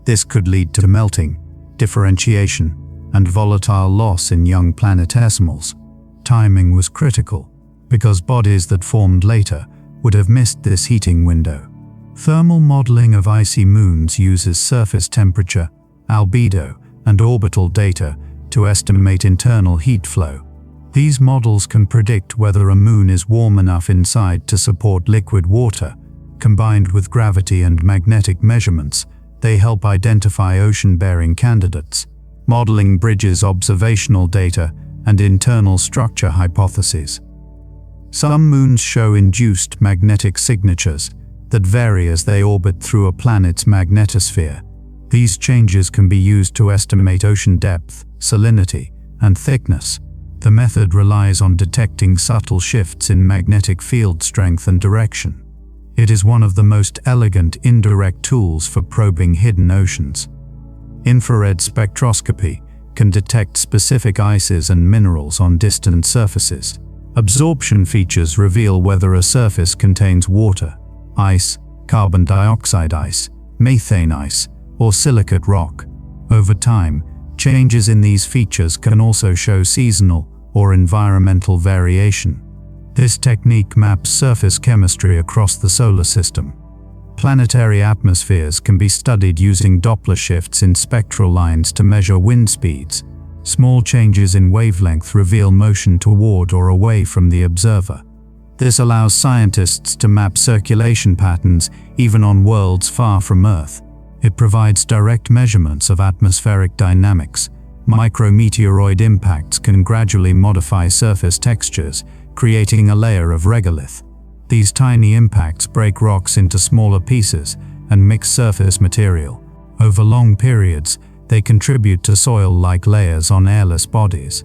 S1: This could lead to melting, differentiation, and volatile loss in young planetesimals. Timing was critical, because bodies that formed later would have missed this heating window. Thermal modeling of icy moons uses surface temperature, albedo, and orbital data to estimate internal heat flow. These models can predict whether a moon is warm enough inside to support liquid water. Combined with gravity and magnetic measurements, they help identify ocean-bearing candidates. Modeling bridges observational data and internal structure hypotheses. Some moons show induced magnetic signatures that vary as they orbit through a planet's magnetosphere. These changes can be used to estimate ocean depth, salinity, and thickness. The method relies on detecting subtle shifts in magnetic field strength and direction. It is one of the most elegant indirect tools for probing hidden oceans. Infrared spectroscopy can detect specific ices and minerals on distant surfaces. Absorption features reveal whether a surface contains water, ice, carbon dioxide ice, methane ice, or silicate rock. Over time, changes in these features can also show seasonal or environmental variation. This technique maps surface chemistry across the solar system. Planetary atmospheres can be studied using Doppler shifts in spectral lines to measure wind speeds. Small changes in wavelength reveal motion toward or away from the observer. This allows scientists to map circulation patterns even on worlds far from Earth. It provides direct measurements of atmospheric dynamics. Micrometeoroid impacts can gradually modify surface textures, creating a layer of regolith. These tiny impacts break rocks into smaller pieces and mix surface material. Over long periods, they contribute to soil-like layers on airless bodies.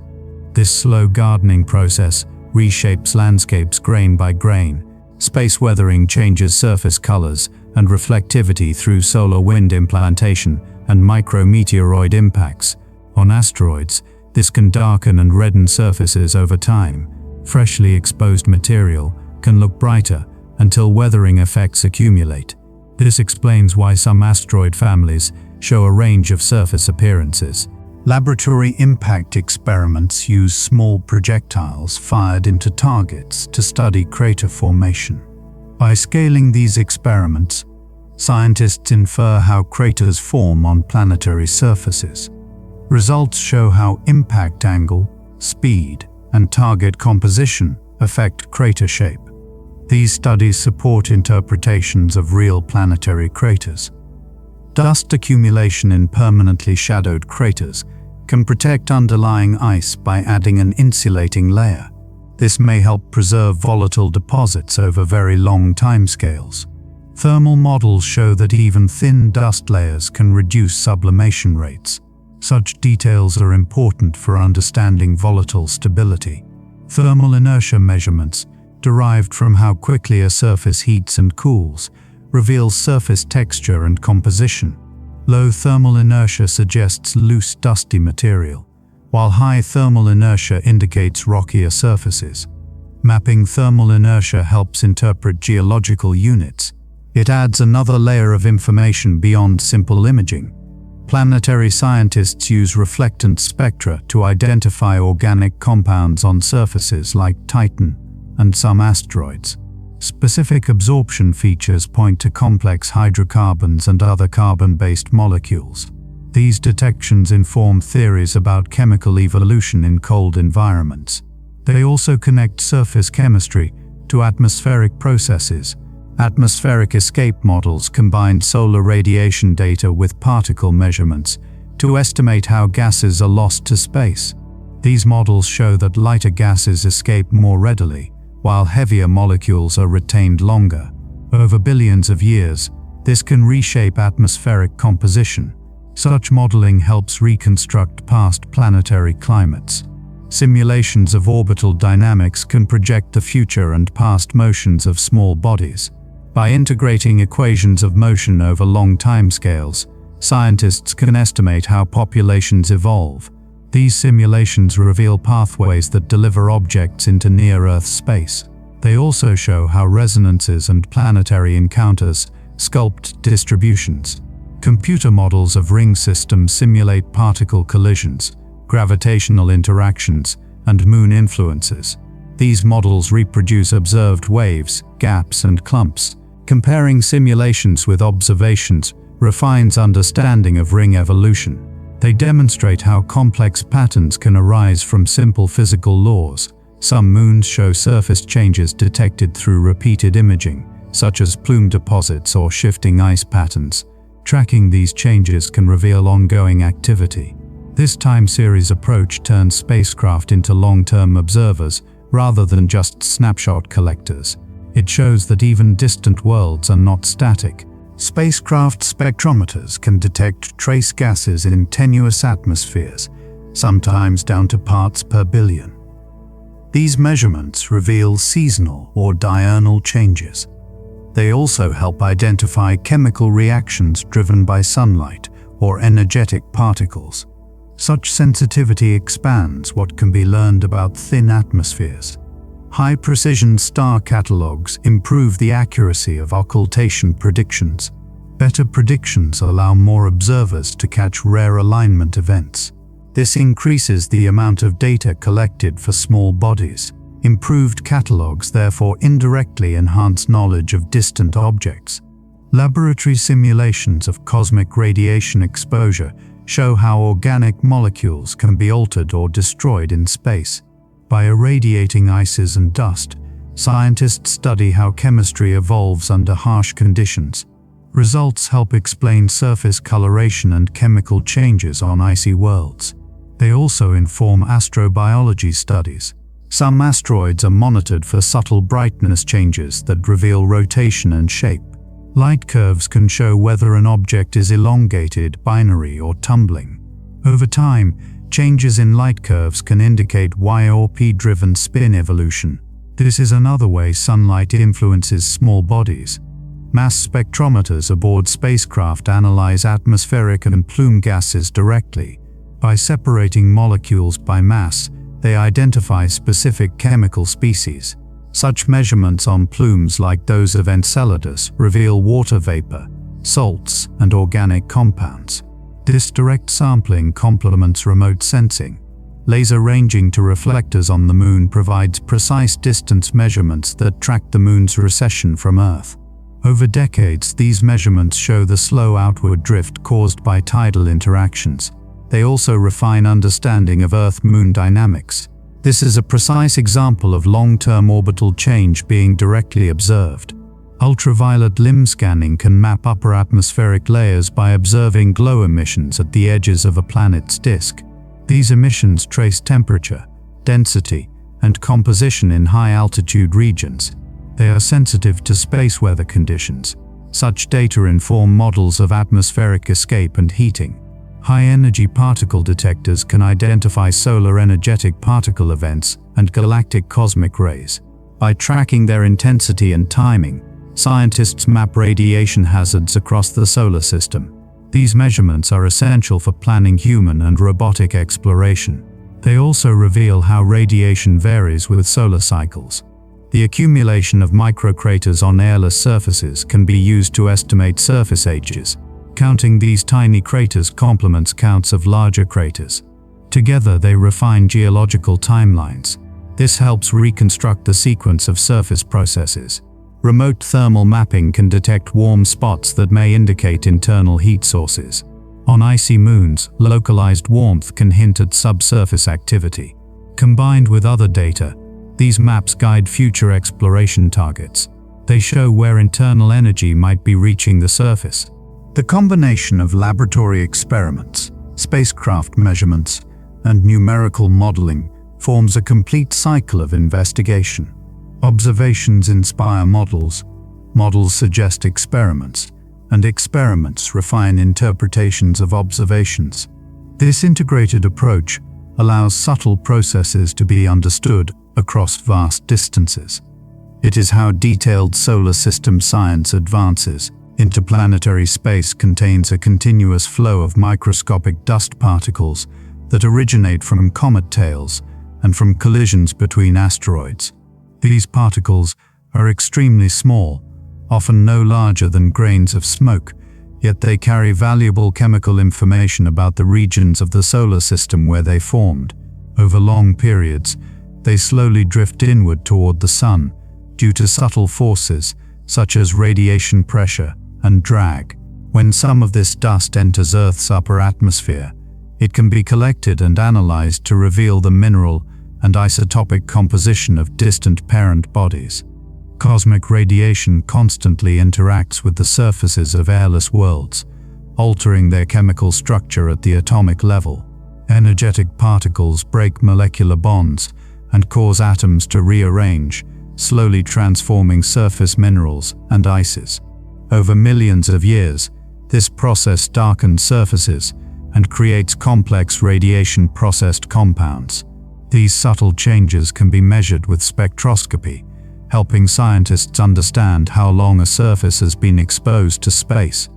S1: This slow gardening process reshapes landscapes grain by grain. Space weathering changes surface colors and reflectivity through solar wind implantation and micrometeoroid impacts. On asteroids, this can darken and redden surfaces over time. Freshly exposed material can look brighter until weathering effects accumulate. This explains why some asteroid families show a range of surface appearances. Laboratory impact experiments use small projectiles fired into targets to study crater formation. By scaling these experiments, scientists infer how craters form on planetary surfaces. Results show how impact angle, speed, and target composition affect crater shape. These studies support interpretations of real planetary craters. Dust accumulation in permanently shadowed craters can protect underlying ice by adding an insulating layer. This may help preserve volatile deposits over very long timescales. Thermal models show that even thin dust layers can reduce sublimation rates. Such details are important for understanding volatile stability. Thermal inertia measurements, derived from how quickly a surface heats and cools, reveals surface texture and composition. Low thermal inertia suggests loose, dusty material, while high thermal inertia indicates rockier surfaces. Mapping thermal inertia helps interpret geological units. It adds another layer of information beyond simple imaging. Planetary scientists use reflectance spectra to identify organic compounds on surfaces like Titan and some asteroids. Specific absorption features point to complex hydrocarbons and other carbon-based molecules. These detections inform theories about chemical evolution in cold environments. They also connect surface chemistry to atmospheric processes. Atmospheric escape models combine solar radiation data with particle measurements to estimate how gases are lost to space. These models show that lighter gases escape more readily, while heavier molecules are retained longer. Over billions of years, this can reshape atmospheric composition. Such modeling helps reconstruct past planetary climates. Simulations of orbital dynamics can project the future and past motions of small bodies. By integrating equations of motion over long timescales, scientists can estimate how populations evolve. These simulations reveal pathways that deliver objects into near-Earth space. They also show how resonances and planetary encounters sculpt distributions. Computer models of ring systems simulate particle collisions, gravitational interactions, and moon influences. These models reproduce observed waves, gaps, and clumps. Comparing simulations with observations refines understanding of ring evolution. They demonstrate how complex patterns can arise from simple physical laws. Some moons show surface changes detected through repeated imaging, such as plume deposits or shifting ice patterns. Tracking these changes can reveal ongoing activity. This time series approach turns spacecraft into long-term observers rather than just snapshot collectors. It shows that even distant worlds are not static. Spacecraft spectrometers can detect trace gases in tenuous atmospheres, sometimes down to parts per billion. These measurements reveal seasonal or diurnal changes. They also help identify chemical reactions driven by sunlight or energetic particles. Such sensitivity expands what can be learned about thin atmospheres. High-precision star catalogs improve the accuracy of occultation predictions. Better predictions allow more observers to catch rare alignment events. This increases the amount of data collected for small bodies. Improved catalogs therefore indirectly enhance knowledge of distant objects. Laboratory simulations of cosmic radiation exposure show how organic molecules can be altered or destroyed in space. By irradiating ices and dust, scientists study how chemistry evolves under harsh conditions. Results help explain surface coloration and chemical changes on icy worlds. They also inform astrobiology studies. Some asteroids are monitored for subtle brightness changes that reveal rotation and shape. Light curves can show whether an object is elongated, binary, or tumbling. Over time, changes in light curves can indicate Y or P-driven spin evolution. This is another way sunlight influences small bodies. Mass spectrometers aboard spacecraft analyze atmospheric and plume gases directly. By separating molecules by mass, they identify specific chemical species. Such measurements on plumes like those of Enceladus reveal water vapor, salts, and organic compounds. This direct sampling complements remote sensing. Laser ranging to reflectors on the Moon provides precise distance measurements that track the Moon's recession from Earth. Over decades, these measurements show the slow outward drift caused by tidal interactions. They also refine understanding of Earth-Moon dynamics. This is a precise example of long-term orbital change being directly observed. Ultraviolet limb scanning can map upper atmospheric layers by observing glow emissions at the edges of a planet's disk. These emissions trace temperature, density, and composition in high-altitude regions. They are sensitive to space weather conditions. Such data inform models of atmospheric escape and heating. High-energy particle detectors can identify solar energetic particle events and galactic cosmic rays. By tracking their intensity and timing, scientists map radiation hazards across the solar system. These measurements are essential for planning human and robotic exploration. They also reveal how radiation varies with solar cycles. The accumulation of microcraters on airless surfaces can be used to estimate surface ages. Counting these tiny craters complements counts of larger craters. Together they refine geological timelines. This helps reconstruct the sequence of surface processes. Remote thermal mapping can detect warm spots that may indicate internal heat sources. On icy moons, localized warmth can hint at subsurface activity. Combined with other data, these maps guide future exploration targets. They show where internal energy might be reaching the surface. The combination of laboratory experiments, spacecraft measurements, and numerical modeling forms a complete cycle of investigation. Observations inspire models, models suggest experiments, and experiments refine interpretations of observations. This integrated approach allows subtle processes to be understood across vast distances. It is how detailed solar system science advances. Interplanetary space contains a continuous flow of microscopic dust particles that originate from comet tails and from collisions between asteroids. These particles are extremely small, often no larger than grains of smoke, yet they carry valuable chemical information about the regions of the solar system where they formed. Over long periods, they slowly drift inward toward the Sun due to subtle forces such as radiation pressure and drag. When some of this dust enters Earth's upper atmosphere, it can be collected and analyzed to reveal the mineral and isotopic composition of distant parent bodies. Cosmic radiation constantly interacts with the surfaces of airless worlds, altering their chemical structure at the atomic level. Energetic particles break molecular bonds and cause atoms to rearrange, slowly transforming surface minerals and ices. Over millions of years, this process darkens surfaces and creates complex radiation-processed compounds. These subtle changes can be measured with spectroscopy, helping scientists understand how long a surface has been exposed to space.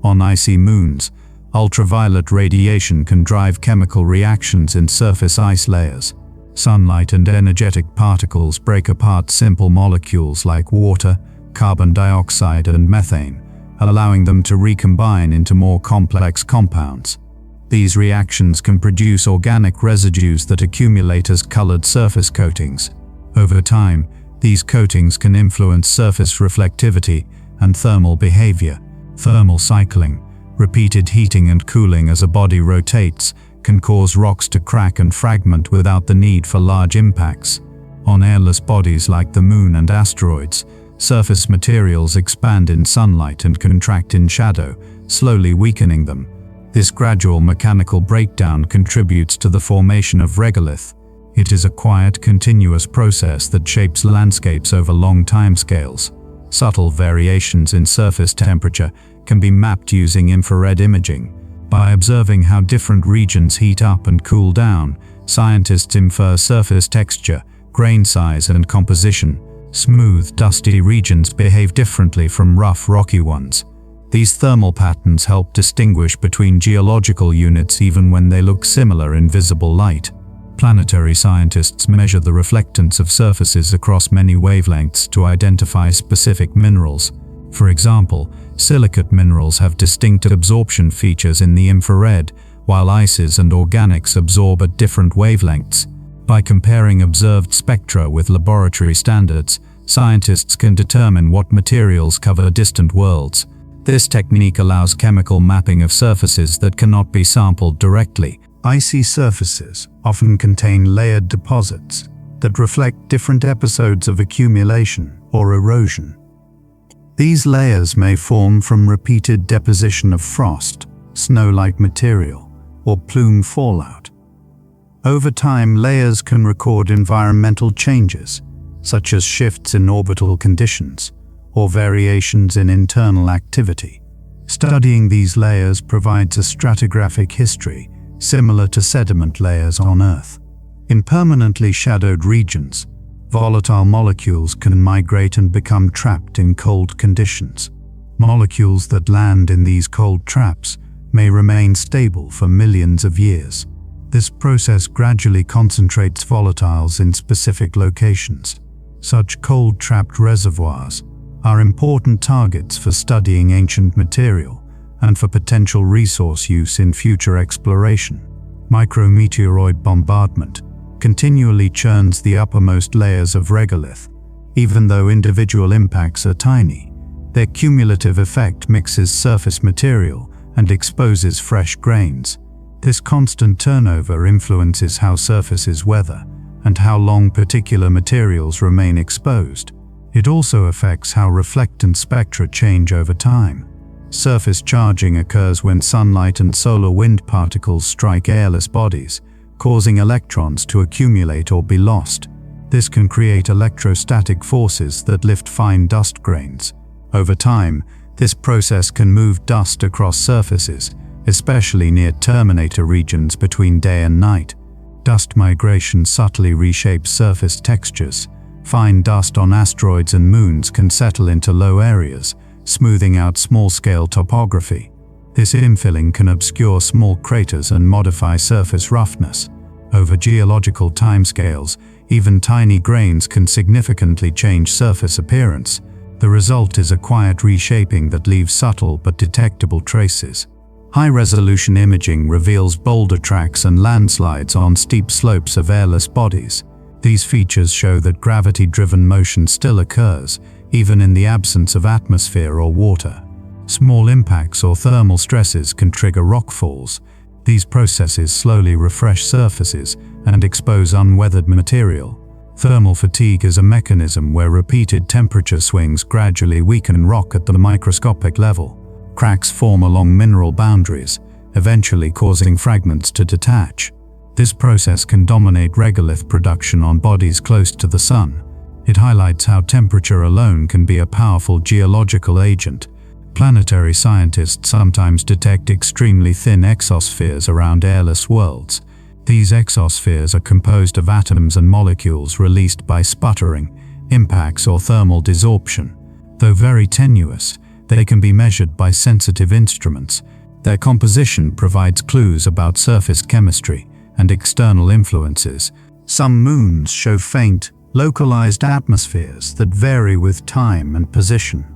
S1: On icy moons, ultraviolet radiation can drive chemical reactions in surface ice layers. Sunlight and energetic particles break apart simple molecules like water, carbon dioxide, and methane, allowing them to recombine into more complex compounds. These reactions can produce organic residues that accumulate as colored surface coatings. Over time, these coatings can influence surface reflectivity and thermal behavior. Thermal cycling, repeated heating and cooling as a body rotates, can cause rocks to crack and fragment without the need for large impacts. On airless bodies like the Moon and asteroids, surface materials expand in sunlight and contract in shadow, slowly weakening them. This gradual mechanical breakdown contributes to the formation of regolith. It is a quiet, continuous process that shapes landscapes over long timescales. Subtle variations in surface temperature can be mapped using infrared imaging. By observing how different regions heat up and cool down, scientists infer surface texture, grain size, and composition. Smooth, dusty regions behave differently from rough, rocky ones. These thermal patterns help distinguish between geological units even when they look similar in visible light. Planetary scientists measure the reflectance of surfaces across many wavelengths to identify specific minerals. For example, silicate minerals have distinct absorption features in the infrared, while ices and organics absorb at different wavelengths. By comparing observed spectra with laboratory standards, scientists can determine what materials cover distant worlds. This technique allows chemical mapping of surfaces that cannot be sampled directly. Icy surfaces often contain layered deposits that reflect different episodes of accumulation or erosion. These layers may form from repeated deposition of frost, snow-like material, or plume fallout. Over time, layers can record environmental changes, such as shifts in orbital conditions or variations in internal activity. Studying these layers provides a stratigraphic history similar to sediment layers on Earth. In permanently shadowed regions, volatile molecules can migrate and become trapped in cold conditions. Molecules that land in these cold traps may remain stable for millions of years. This process gradually concentrates volatiles in specific locations. Such cold-trapped reservoirs are important targets for studying ancient material and for potential resource use in future exploration. Micrometeoroid bombardment continually churns the uppermost layers of regolith. Even though individual impacts are tiny, their cumulative effect mixes surface material and exposes fresh grains. This constant turnover influences how surfaces weather and how long particular materials remain exposed. It also affects how reflectance spectra change over time. Surface charging occurs when sunlight and solar wind particles strike airless bodies, causing electrons to accumulate or be lost. This can create electrostatic forces that lift fine dust grains. Over time, this process can move dust across surfaces, especially near terminator regions between day and night. Dust migration subtly reshapes surface textures. Fine dust on asteroids and moons can settle into low areas, smoothing out small-scale topography. This infilling can obscure small craters and modify surface roughness. Over geological timescales, even tiny grains can significantly change surface appearance. The result is a quiet reshaping that leaves subtle but detectable traces. High-resolution imaging reveals boulder tracks and landslides on steep slopes of airless bodies. These features show that gravity-driven motion still occurs, even in the absence of atmosphere or water. Small impacts or thermal stresses can trigger rockfalls. These processes slowly refresh surfaces and expose unweathered material. Thermal fatigue is a mechanism where repeated temperature swings gradually weaken rock at the microscopic level. Cracks form along mineral boundaries, eventually causing fragments to detach. This process can dominate regolith production on bodies close to the sun. It highlights how temperature alone can be a powerful geological agent. Planetary scientists sometimes detect extremely thin exospheres around airless worlds. These exospheres are composed of atoms and molecules released by sputtering, impacts, or thermal desorption. Though very tenuous, they can be measured by sensitive instruments. Their composition provides clues about surface chemistry and external influences. Some moons show faint, localized atmospheres that vary with time and position.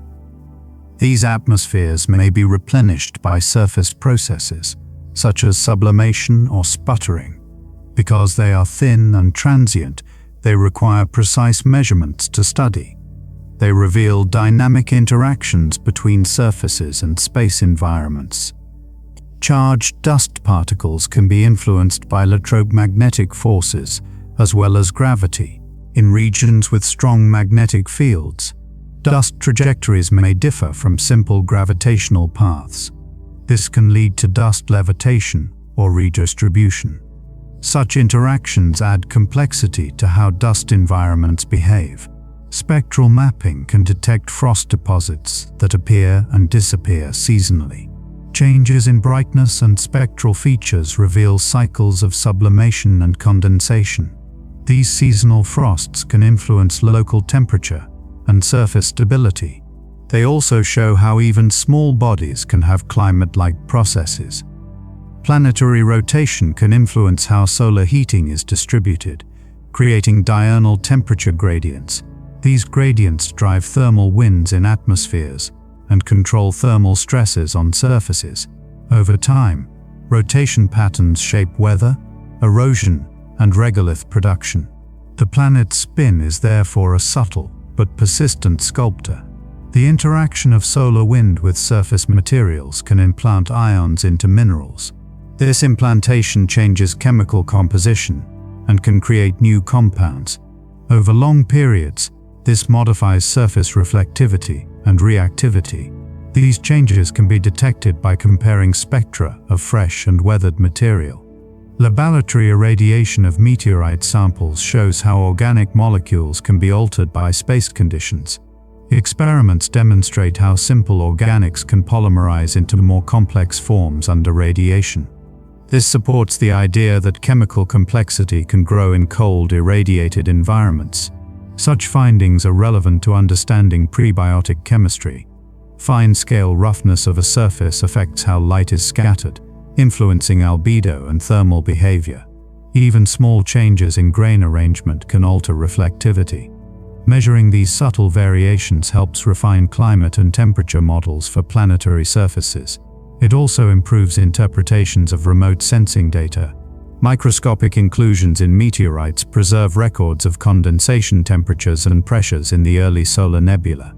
S1: These atmospheres may be replenished by surface processes, such as sublimation or sputtering. Because they are thin and transient, they require precise measurements to study. They reveal dynamic interactions between surfaces and space environments. Charged dust particles can be influenced by electromagnetic forces, as well as gravity. In regions with strong magnetic fields, dust trajectories may differ from simple gravitational paths. This can lead to dust levitation or redistribution. Such interactions add complexity to how dust environments behave. Spectral mapping can detect frost deposits that appear and disappear seasonally. Changes in brightness and spectral features reveal cycles of sublimation and condensation. These seasonal frosts can influence local temperature and surface stability. They also show how even small bodies can have climate-like processes. Planetary rotation can influence how solar heating is distributed, creating diurnal temperature gradients. These gradients drive thermal winds in atmospheres and control thermal stresses on surfaces. Over time, rotation patterns shape weather, erosion, and regolith production. The planet's spin is therefore a subtle but persistent sculptor. The interaction of solar wind with surface materials can implant ions into minerals. This implantation changes chemical composition and can create new compounds. Over long periods, this modifies surface reflectivity and reactivity. These changes can be detected by comparing spectra of fresh and weathered material. Laboratory irradiation of meteorite samples shows how organic molecules can be altered by space conditions. Experiments demonstrate how simple organics can polymerize into more complex forms under radiation. This supports the idea that chemical complexity can grow in cold, irradiated environments. Such findings are relevant to understanding prebiotic chemistry. Fine-scale roughness of a surface affects how light is scattered, influencing albedo and thermal behavior. Even small changes in grain arrangement can alter reflectivity. Measuring these subtle variations helps refine climate and temperature models for planetary surfaces. It also improves interpretations of remote sensing data. Microscopic inclusions in meteorites preserve records of condensation temperatures and pressures in the early solar nebula.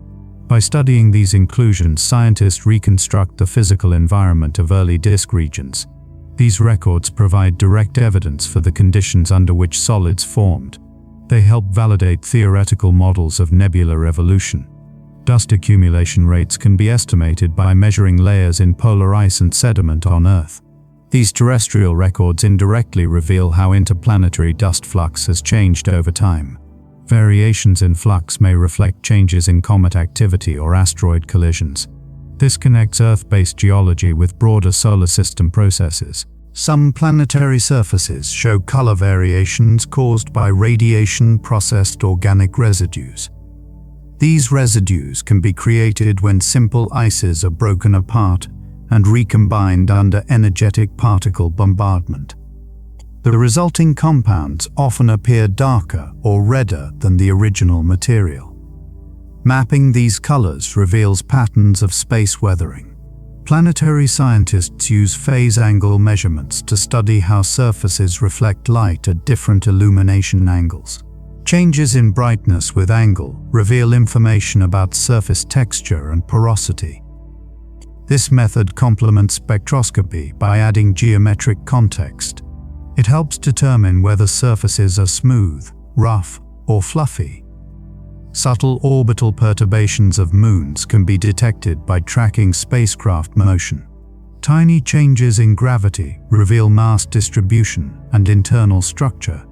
S1: By studying these inclusions, scientists reconstruct the physical environment of early disk regions. These records provide direct evidence for the conditions under which solids formed. They help validate theoretical models of nebular evolution. Dust accumulation rates can be estimated by measuring layers in polar ice and sediment on Earth. These terrestrial records indirectly reveal how interplanetary dust flux has changed over time. Variations in flux may reflect changes in comet activity or asteroid collisions. This connects Earth-based geology with broader solar system processes. Some planetary surfaces show color variations caused by radiation-processed organic residues. These residues can be created when simple ices are broken apart and recombined under energetic particle bombardment. The resulting compounds often appear darker or redder than the original material. Mapping these colors reveals patterns of space weathering. Planetary scientists use phase angle measurements to study how surfaces reflect light at different illumination angles. Changes in brightness with angle reveal information about surface texture and porosity. This method complements spectroscopy by adding geometric context. It helps determine whether surfaces are smooth, rough, or fluffy. Subtle orbital perturbations of moons can be detected by tracking spacecraft motion. Tiny changes in gravity reveal mass distribution and internal structure.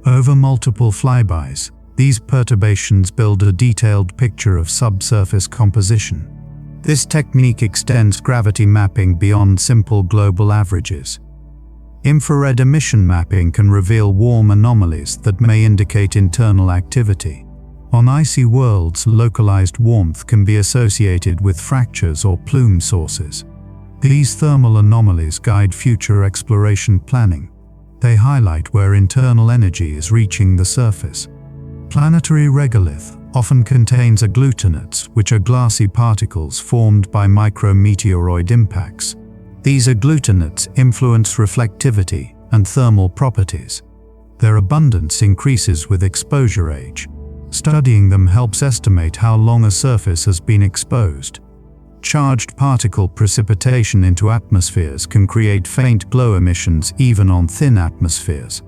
S1: Over multiple flybys, these perturbations build a detailed picture of subsurface composition. This technique extends gravity mapping beyond simple global averages. Infrared emission mapping can reveal warm anomalies that may indicate internal activity. On icy worlds, localized warmth can be associated with fractures or plume sources. These thermal anomalies guide future exploration planning. They highlight where internal energy is reaching the surface. Planetary regolith often contains agglutinates, which are glassy particles formed by micrometeoroid impacts. These agglutinates influence reflectivity and thermal properties. Their abundance increases with exposure age. Studying them helps estimate how long a surface has been exposed. Charged particle precipitation into atmospheres can create faint glow emissions even on thin atmospheres.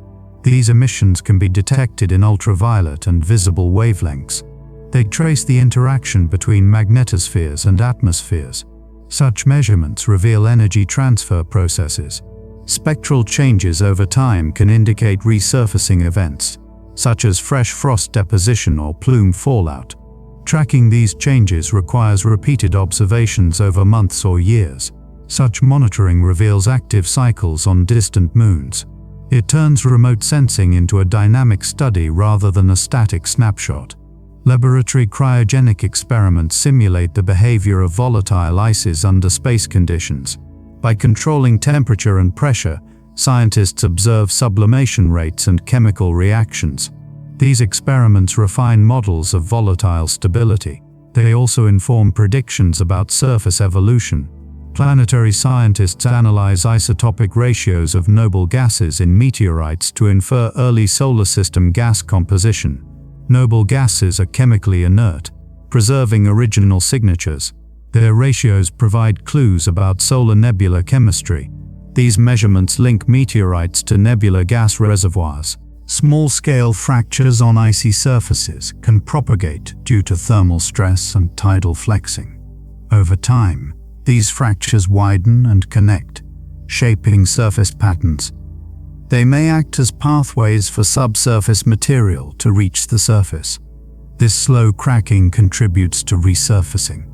S1: These emissions can be detected in ultraviolet and visible wavelengths. They trace the interaction between magnetospheres and atmospheres. Such measurements reveal energy transfer processes. Spectral changes over time can indicate resurfacing events, such as fresh frost deposition or plume fallout. Tracking these changes requires repeated observations over months or years. Such monitoring reveals active cycles on distant moons. It turns remote sensing into a dynamic study rather than a static snapshot. Laboratory cryogenic experiments simulate the behavior of volatile ices under space conditions. By controlling temperature and pressure, scientists observe sublimation rates and chemical reactions. These experiments refine models of volatile stability. They also inform predictions about surface evolution. Planetary scientists analyze isotopic ratios of noble gases in meteorites to infer early solar system gas composition. Noble gases are chemically inert, preserving original signatures. Their ratios provide clues about solar nebula chemistry. These measurements link meteorites to nebula gas reservoirs. Small-scale fractures on icy surfaces can propagate due to thermal stress and tidal flexing. Over time, these fractures widen and connect, shaping surface patterns. They may act as pathways for subsurface material to reach the surface. This slow cracking contributes to resurfacing.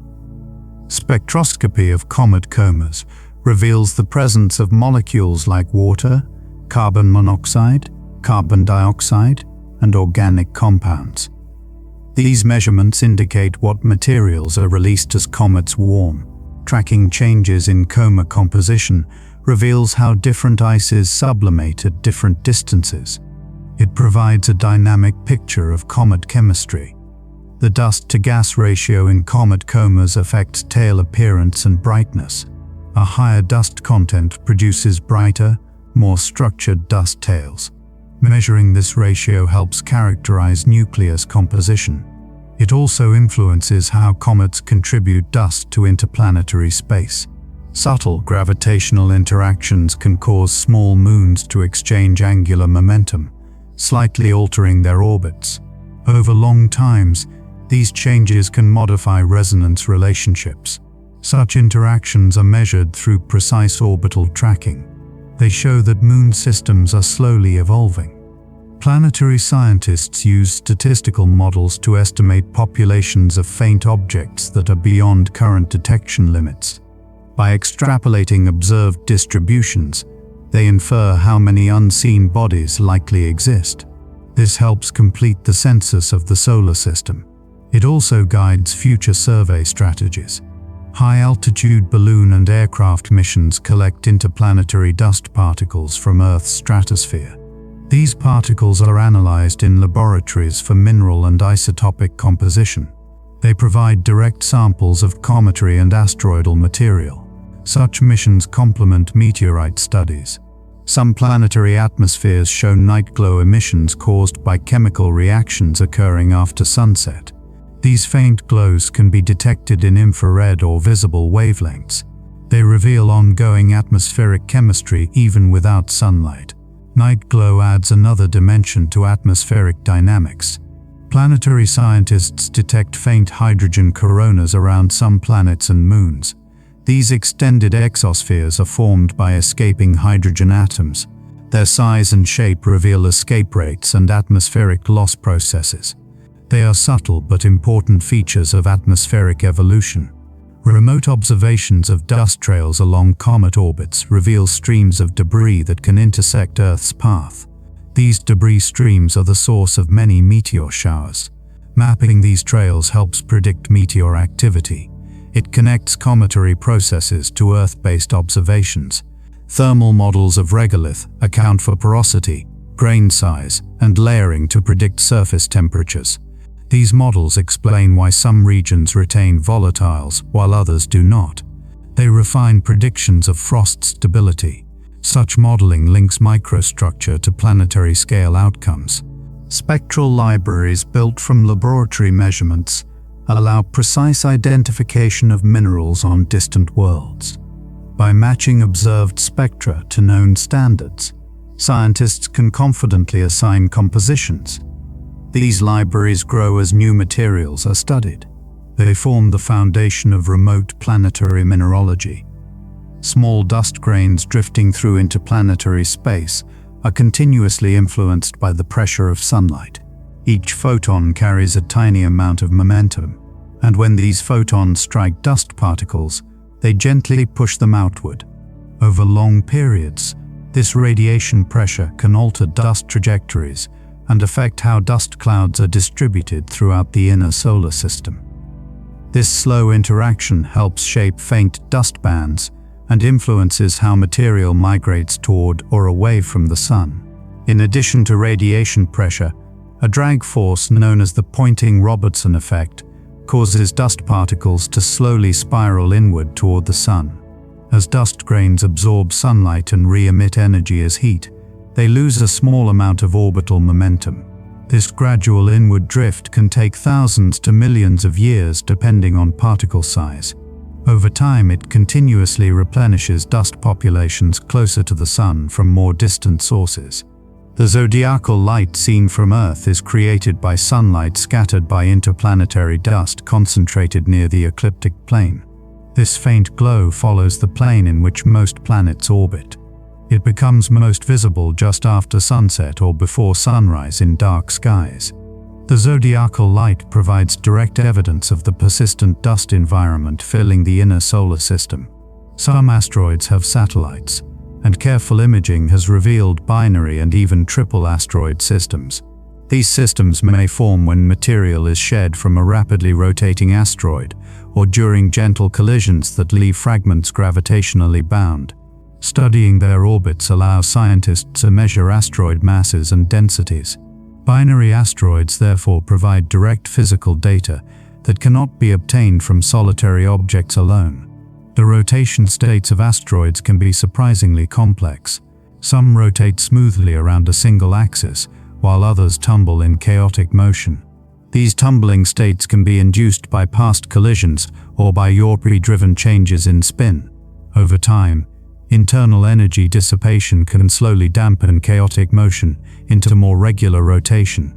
S1: Spectroscopy of comet comas reveals the presence of molecules like water, carbon monoxide, carbon dioxide, and organic compounds. These measurements indicate what materials are released as comets warm. Tracking changes in coma composition reveals how different ices sublimate at different distances. It provides a dynamic picture of comet chemistry. The dust-to-gas ratio in comet comas affects tail appearance and brightness. A higher dust content produces brighter, more structured dust tails. Measuring this ratio helps characterize nucleus composition. It also influences how comets contribute dust to interplanetary space. Subtle gravitational interactions can cause small moons to exchange angular momentum, slightly altering their orbits. Over long times, these changes can modify resonance relationships. Such interactions are measured through precise orbital tracking. They show that moon systems are slowly evolving. Planetary scientists use statistical models to estimate populations of faint objects that are beyond current detection limits. By extrapolating observed distributions, they infer how many unseen bodies likely exist. This helps complete the census of the solar system. It also guides future survey strategies. High-altitude balloon and aircraft missions collect interplanetary dust particles from Earth's stratosphere. These particles are analyzed in laboratories for mineral and isotopic composition. They provide direct samples of cometary and asteroidal material. Such missions complement meteorite studies. Some planetary atmospheres show night glow emissions caused by chemical reactions occurring after sunset. These faint glows can be detected in infrared or visible wavelengths. They reveal ongoing atmospheric chemistry even without sunlight. Night glow adds another dimension to atmospheric dynamics. Planetary scientists detect faint hydrogen coronas around some planets and moons. These extended exospheres are formed by escaping hydrogen atoms. Their size and shape reveal escape rates and atmospheric loss processes. They are subtle but important features of atmospheric evolution. Remote observations of dust trails along comet orbits reveal streams of debris that can intersect Earth's path. These debris streams are the source of many meteor showers. Mapping these trails helps predict meteor activity. It connects cometary processes to Earth-based observations. Thermal models of regolith account for porosity, grain size, and layering to predict surface temperatures. These models explain why some regions retain volatiles while others do not. They refine predictions of frost stability. Such modeling links microstructure to planetary scale outcomes. Spectral libraries built from laboratory measurements allow precise identification of minerals on distant worlds. By matching observed spectra to known standards, scientists can confidently assign compositions. These libraries grow as new materials are studied. They form the foundation of remote planetary mineralogy. Small dust grains drifting through interplanetary space are continuously influenced by the pressure of sunlight. Each photon carries a tiny amount of momentum, and when these photons strike dust particles, they gently push them outward. Over long periods, this radiation pressure can alter dust trajectories and affect how dust clouds are distributed throughout the inner solar system. This slow interaction helps shape faint dust bands and influences how material migrates toward or away from the sun. In addition to radiation pressure, a drag force known as the Poynting-Robertson effect causes dust particles to slowly spiral inward toward the sun. As dust grains absorb sunlight and re-emit energy as heat, they lose a small amount of orbital momentum. This gradual inward drift can take thousands to millions of years depending on particle size. Over time, it continuously replenishes dust populations closer to the sun from more distant sources. The zodiacal light seen from Earth is created by sunlight scattered by interplanetary dust concentrated near the ecliptic plane. This faint glow follows the plane in which most planets orbit. It becomes most visible just after sunset or before sunrise in dark skies. The zodiacal light provides direct evidence of the persistent dust environment filling the inner solar system. Some asteroids have satellites, and careful imaging has revealed binary and even triple asteroid systems. These systems may form when material is shed from a rapidly rotating asteroid or during gentle collisions that leave fragments gravitationally bound. Studying their orbits allows scientists to measure asteroid masses and densities. Binary asteroids therefore provide direct physical data that cannot be obtained from solitary objects alone. The rotation states of asteroids can be surprisingly complex. Some rotate smoothly around a single axis, while others tumble in chaotic motion. These tumbling states can be induced by past collisions or by Yorpy-driven changes in spin. Over time, internal energy dissipation can slowly dampen chaotic motion into more regular rotation.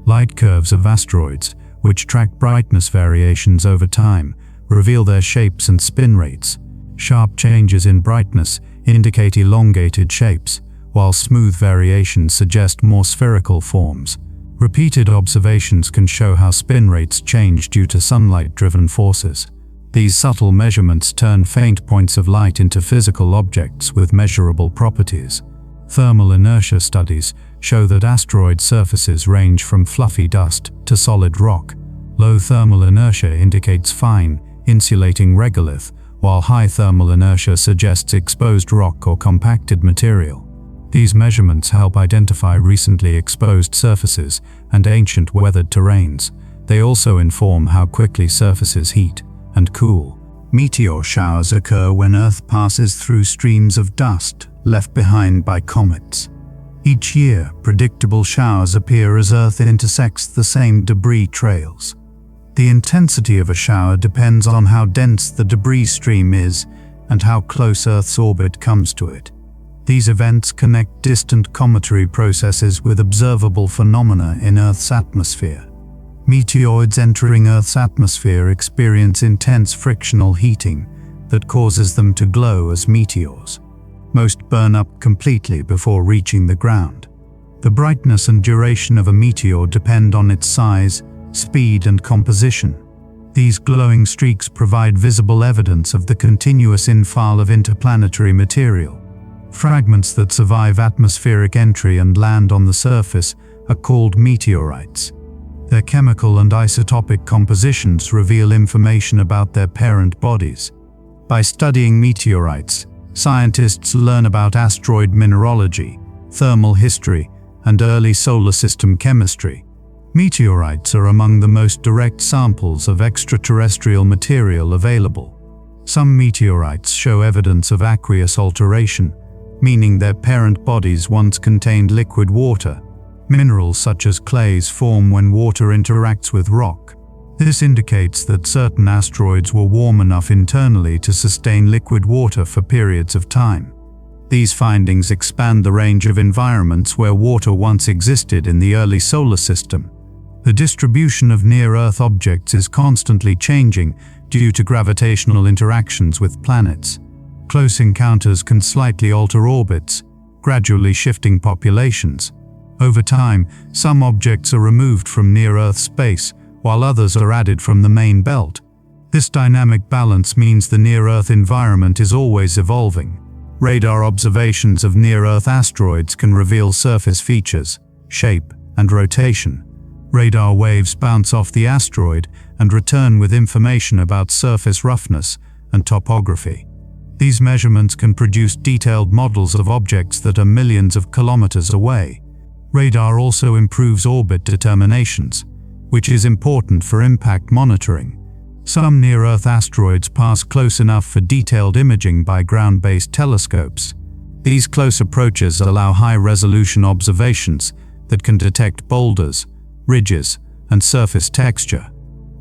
S1: Light curves of asteroids, which track brightness variations over time, reveal their shapes and spin rates. Sharp changes in brightness indicate elongated shapes, while smooth variations suggest more spherical forms. Repeated observations can show how spin rates change due to sunlight-driven forces. These subtle measurements turn faint points of light into physical objects with measurable properties. Thermal inertia studies show that asteroid surfaces range from fluffy dust to solid rock. Low thermal inertia indicates fine, insulating regolith, while high thermal inertia suggests exposed rock or compacted material. These measurements help identify recently exposed surfaces and ancient weathered terrains. They also inform how quickly surfaces heat and cool. Meteor showers occur when Earth passes through streams of dust left behind by comets. Each year, predictable showers appear as Earth intersects the same debris trails. The intensity of a shower depends on how dense the debris stream is and how close Earth's orbit comes to it. These events connect distant cometary processes with observable phenomena in Earth's atmosphere. Meteoroids entering Earth's atmosphere experience intense frictional heating that causes them to glow as meteors. Most burn up completely before reaching the ground. The brightness and duration of a meteor depend on its size, speed, and composition. These glowing streaks provide visible evidence of the continuous infall of interplanetary material. Fragments that survive atmospheric entry and land on the surface are called meteorites. Their chemical and isotopic compositions reveal information about their parent bodies. By studying meteorites, scientists learn about asteroid mineralogy, thermal history, and early solar system chemistry. Meteorites are among the most direct samples of extraterrestrial material available. Some meteorites show evidence of aqueous alteration, meaning their parent bodies once contained liquid water. Minerals such as clays form when water interacts with rock. This indicates that certain asteroids were warm enough internally to sustain liquid water for periods of time. These findings expand the range of environments where water once existed in the early solar system. The distribution of near-Earth objects is constantly changing due to gravitational interactions with planets. Close encounters can slightly alter orbits, gradually shifting populations. Over time, some objects are removed from near-Earth space, while others are added from the main belt. This dynamic balance means the near-Earth environment is always evolving. Radar observations of near-Earth asteroids can reveal surface features, shape, and rotation. Radar waves bounce off the asteroid and return with information about surface roughness and topography. These measurements can produce detailed models of objects that are millions of kilometers away. Radar also improves orbit determinations, which is important for impact monitoring. Some near-Earth asteroids pass close enough for detailed imaging by ground-based telescopes. These close approaches allow high-resolution observations that can detect boulders, ridges, and surface texture.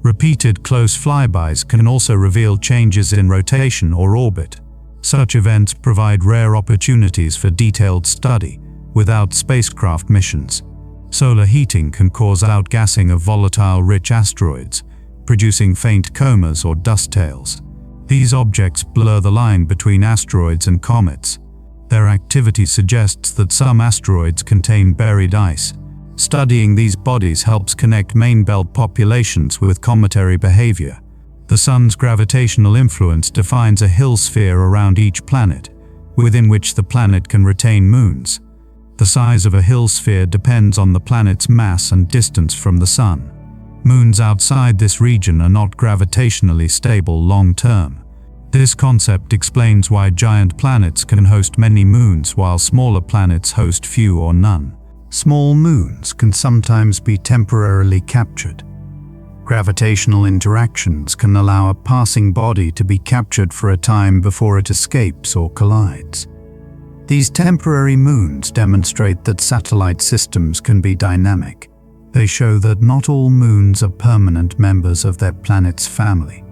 S1: Repeated close flybys can also reveal changes in rotation or orbit. Such events provide rare opportunities for detailed study without spacecraft missions. Solar heating can cause outgassing of volatile-rich asteroids, producing faint comas or dust tails. These objects blur the line between asteroids and comets. Their activity suggests that some asteroids contain buried ice. Studying these bodies helps connect main belt populations with cometary behavior. The Sun's gravitational influence defines a Hill sphere around each planet, within which the planet can retain moons. The size of a Hill sphere depends on the planet's mass and distance from the Sun. Moons outside this region are not gravitationally stable long-term. This concept explains why giant planets can host many moons while smaller planets host few or none. Small moons can sometimes be temporarily captured. Gravitational interactions can allow a passing body to be captured for a time before it escapes or collides. These temporary moons demonstrate that satellite systems can be dynamic. They show that not all moons are permanent members of their planet's family.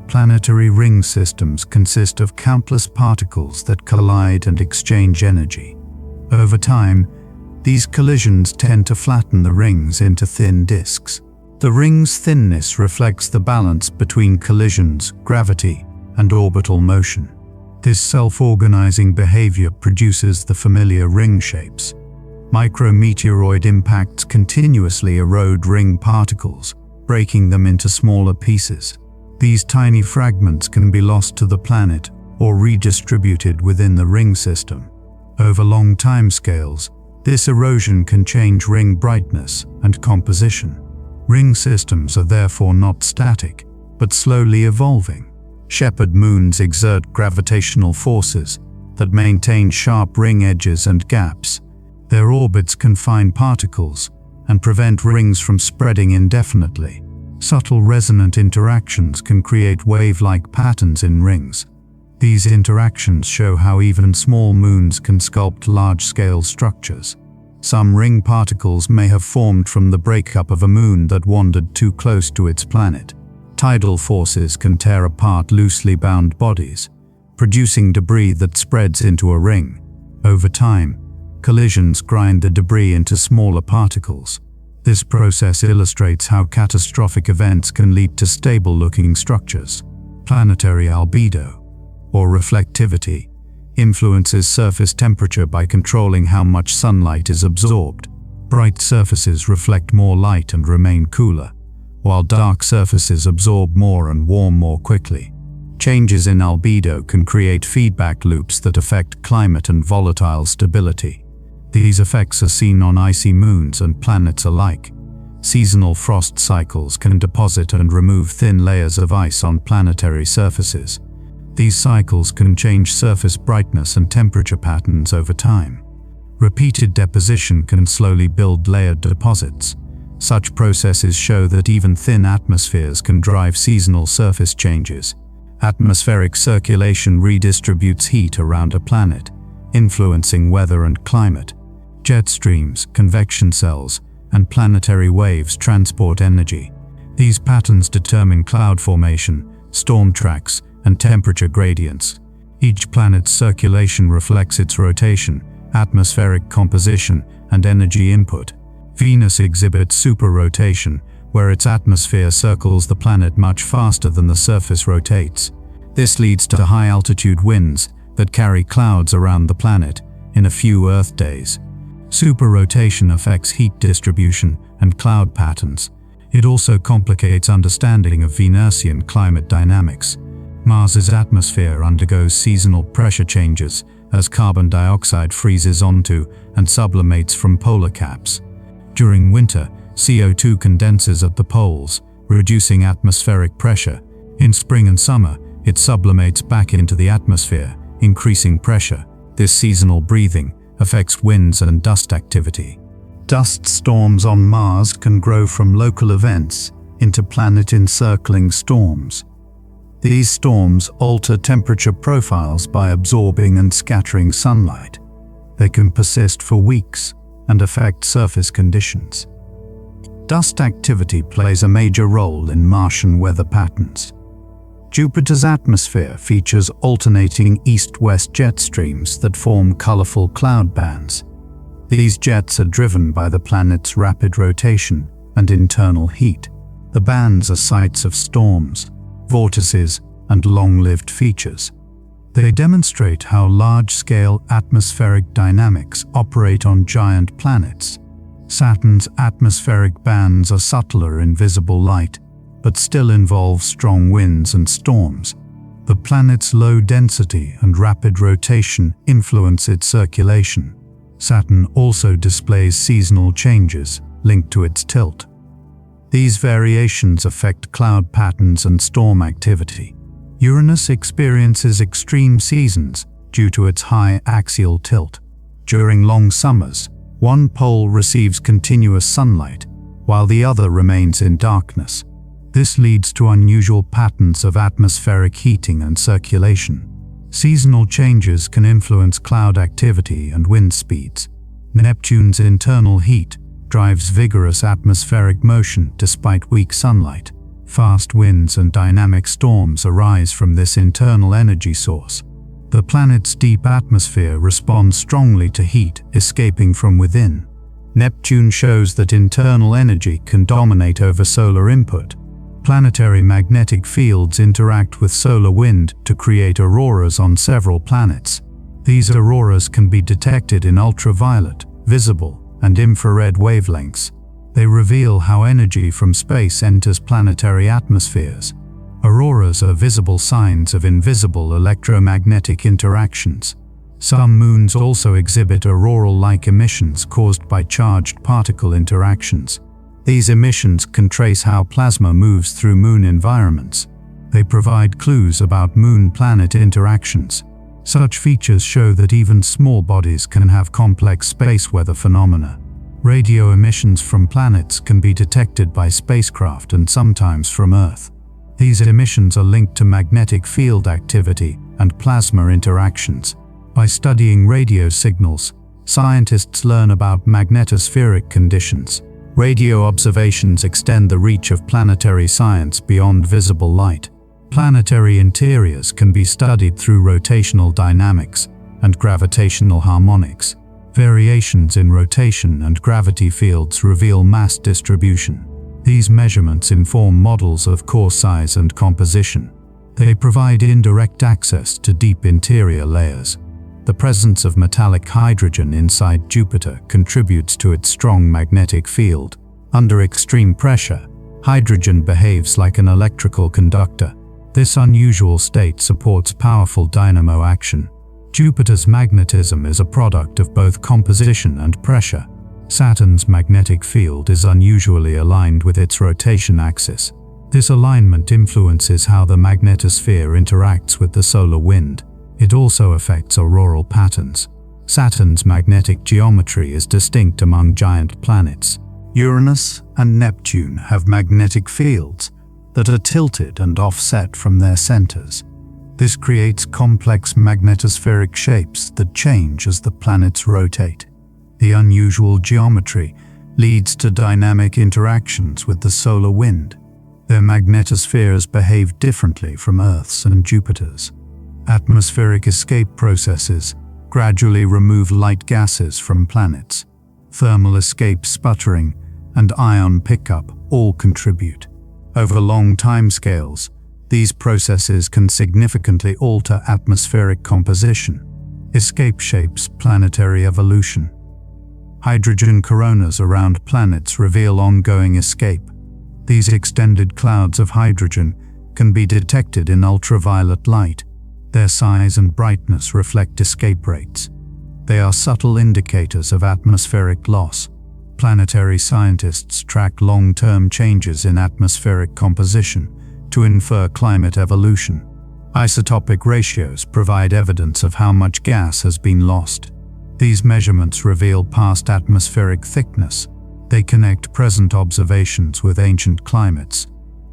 S1: Planetary ring systems consist of countless particles that collide and exchange energy. Over time, these collisions tend to flatten the rings into thin disks. The ring's thinness reflects the balance between collisions, gravity, and orbital motion. This self-organizing behavior produces the familiar ring shapes. Micrometeoroid impacts continuously erode ring particles, breaking them into smaller pieces. These tiny fragments can be lost to the planet or redistributed within the ring system. Over long timescales, this erosion can change ring brightness and composition. Ring systems are therefore not static, but slowly evolving. Shepherd moons exert gravitational forces that maintain sharp ring edges and gaps. Their orbits confine particles and prevent rings from spreading indefinitely. Subtle resonant interactions can create wave-like patterns in rings. These interactions show how even small moons can sculpt large-scale structures. Some ring particles may have formed from the breakup of a moon that wandered too close to its planet. Tidal forces can tear apart loosely bound bodies, producing debris that spreads into a ring. Over time, collisions grind the debris into smaller particles. This process illustrates how catastrophic events can lead to stable-looking structures. Planetary albedo, or reflectivity, influences surface temperature by controlling how much sunlight is absorbed. Bright surfaces reflect more light and remain cooler, while dark surfaces absorb more and warm more quickly. Changes in albedo can create feedback loops that affect climate and volatile stability. These effects are seen on icy moons and planets alike. Seasonal frost cycles can deposit and remove thin layers of ice on planetary surfaces. These cycles can change surface brightness and temperature patterns over time. Repeated deposition can slowly build layered deposits. Such processes show that even thin atmospheres can drive seasonal surface changes. Atmospheric circulation redistributes heat around a planet, influencing weather and climate. Jet streams, convection cells, and planetary waves transport energy. These patterns determine cloud formation, storm tracks, and temperature gradients. Each planet's circulation reflects its rotation, atmospheric composition, and energy input. Venus exhibits superrotation, where its atmosphere circles the planet much faster than the surface rotates. This leads to high-altitude winds that carry clouds around the planet in a few Earth days. Superrotation affects heat distribution and cloud patterns. It also complicates understanding of Venusian climate dynamics. Mars's atmosphere undergoes seasonal pressure changes as carbon dioxide freezes onto and sublimates from polar caps. During winter, CO2 condenses at the poles, reducing atmospheric pressure. In spring and summer, it sublimates back into the atmosphere, increasing pressure. This seasonal breathing affects winds and dust activity. Dust storms on Mars can grow from local events into planet-encircling storms. These storms alter temperature profiles by absorbing and scattering sunlight. They can persist for weeks and affect surface conditions. Dust activity plays a major role in Martian weather patterns. Jupiter's atmosphere features alternating east-west jet streams that form colorful cloud bands. These jets are driven by the planet's rapid rotation and internal heat. The bands are sites of storms, vortices, and long-lived features. They demonstrate how large-scale atmospheric dynamics operate on giant planets. Saturn's atmospheric bands are subtler in visible light, but still involve strong winds and storms. The planet's low density and rapid rotation influence its circulation. Saturn also displays seasonal changes linked to its tilt. These variations affect cloud patterns and storm activity. Uranus experiences extreme seasons due to its high axial tilt. During long summers, one pole receives continuous sunlight, while the other remains in darkness. This leads to unusual patterns of atmospheric heating and circulation. Seasonal changes can influence cloud activity and wind speeds. Neptune's internal heat drives vigorous atmospheric motion despite weak sunlight. Fast winds and dynamic storms arise from this internal energy source. The planet's deep atmosphere responds strongly to heat escaping from within. Neptune shows that internal energy can dominate over solar input. Planetary magnetic fields interact with solar wind to create auroras on several planets. These auroras can be detected in ultraviolet, visible, and infrared wavelengths. They reveal how energy from space enters planetary atmospheres. Auroras are visible signs of invisible electromagnetic interactions. Some moons also exhibit auroral-like emissions caused by charged particle interactions. These emissions can trace how plasma moves through moon environments. They provide clues about moon-planet interactions. Such features show that even small bodies can have complex space weather phenomena. Radio emissions from planets can be detected by spacecraft and sometimes from Earth. These emissions are linked to magnetic field activity and plasma interactions. By studying radio signals, scientists learn about magnetospheric conditions. Radio observations extend the reach of planetary science beyond visible light. Planetary interiors can be studied through rotational dynamics and gravitational harmonics. Variations in rotation and gravity fields reveal mass distribution. These measurements inform models of core size and composition. They provide indirect access to deep interior layers. The presence of metallic hydrogen inside Jupiter contributes to its strong magnetic field. Under extreme pressure, hydrogen behaves like an electrical conductor. This unusual state supports powerful dynamo action. Jupiter's magnetism is a product of both composition and pressure. Saturn's magnetic field is unusually aligned with its rotation axis. This alignment influences how the magnetosphere interacts with the solar wind. It also affects auroral patterns. Saturn's magnetic geometry is distinct among giant planets. Uranus and Neptune have magnetic fields that are tilted and offset from their centers. This creates complex magnetospheric shapes that change as the planets rotate. The unusual geometry leads to dynamic interactions with the solar wind. Their magnetospheres behave differently from Earth's and Jupiter's. Atmospheric escape processes gradually remove light gases from planets. Thermal escape sputtering and ion pickup all contribute. Over long timescales, these processes can significantly alter atmospheric composition. Escape shapes planetary evolution. Hydrogen coronas around planets reveal ongoing escape. These extended clouds of hydrogen can be detected in ultraviolet light. Their size and brightness reflect escape rates. They are subtle indicators of atmospheric loss. Planetary scientists track long-term changes in atmospheric composition to infer climate evolution. Isotopic ratios provide evidence of how much gas has been lost. These measurements reveal past atmospheric thickness. They connect present observations with ancient climates.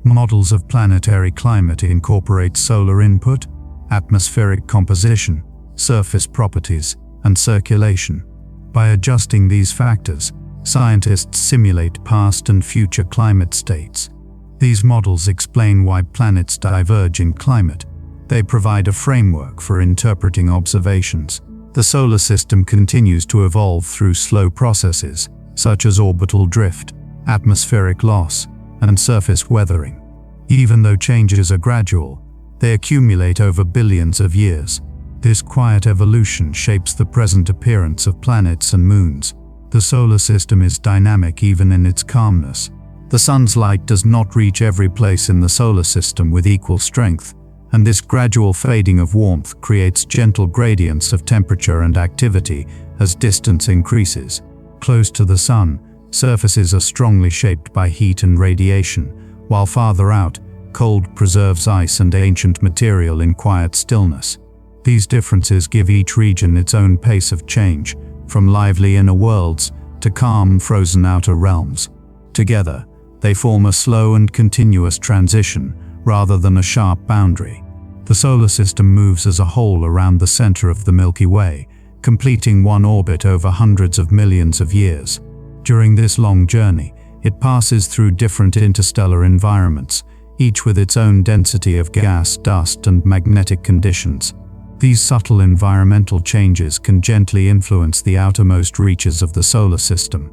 S1: Models of planetary climate incorporate solar input, atmospheric composition, surface properties, and circulation. By adjusting these factors, scientists simulate past and future climate states. These models explain why planets diverge in climate. They provide a framework for interpreting observations. The solar system continues to evolve through slow processes, such as orbital drift, atmospheric loss, and surface weathering. Even though changes are gradual, they accumulate over billions of years. This quiet evolution shapes the present appearance of planets and moons. The solar system is dynamic even in its calmness. The sun's light does not reach every place in the solar system with equal strength, and this gradual fading of warmth creates gentle gradients of temperature and activity as distance increases. Close to the sun, surfaces are strongly shaped by heat and radiation, while farther out, cold preserves ice and ancient material in quiet stillness. These differences give each region its own pace of change, from lively inner worlds to calm, frozen outer realms. Together, they form a slow and continuous transition rather than a sharp boundary. The solar system moves as a whole around the center of the Milky Way, completing one orbit over hundreds of millions of years. During this long journey, it passes through different interstellar environments, each with its own density of gas, dust, and magnetic conditions. These subtle environmental changes can gently influence the outermost reaches of the solar system.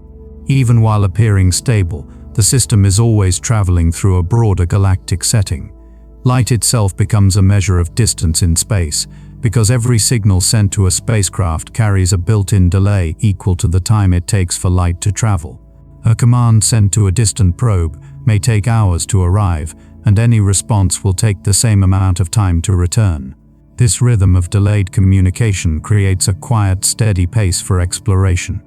S1: Even while appearing stable, the system is always traveling through a broader galactic setting. Light itself becomes a measure of distance in space, because every signal sent to a spacecraft carries a built-in delay equal to the time it takes for light to travel. A command sent to a distant probe may take hours to arrive, and any response will take the same amount of time to return. This rhythm of delayed communication creates a quiet, steady pace for exploration.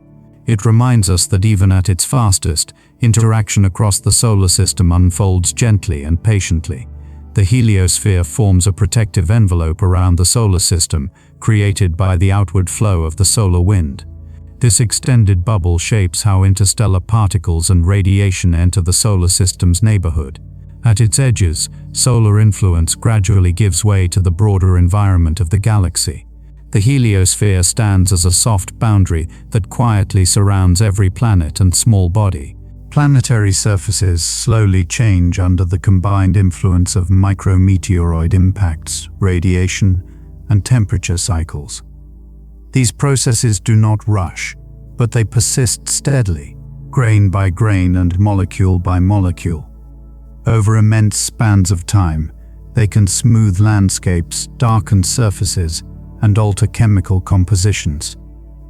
S1: It reminds us that even at its fastest, interaction across the solar system unfolds gently and patiently. The heliosphere forms a protective envelope around the solar system, created by the outward flow of the solar wind. This extended bubble shapes how interstellar particles and radiation enter the solar system's neighborhood. At its edges, solar influence gradually gives way to the broader environment of the galaxy. The heliosphere stands as a soft boundary that quietly surrounds every planet and small body. Planetary surfaces slowly change under the combined influence of micrometeoroid impacts, radiation, and temperature cycles. These processes do not rush, but they persist steadily, grain by grain and molecule by molecule. Over immense spans of time, they can smooth landscapes, darken surfaces, and alter chemical compositions.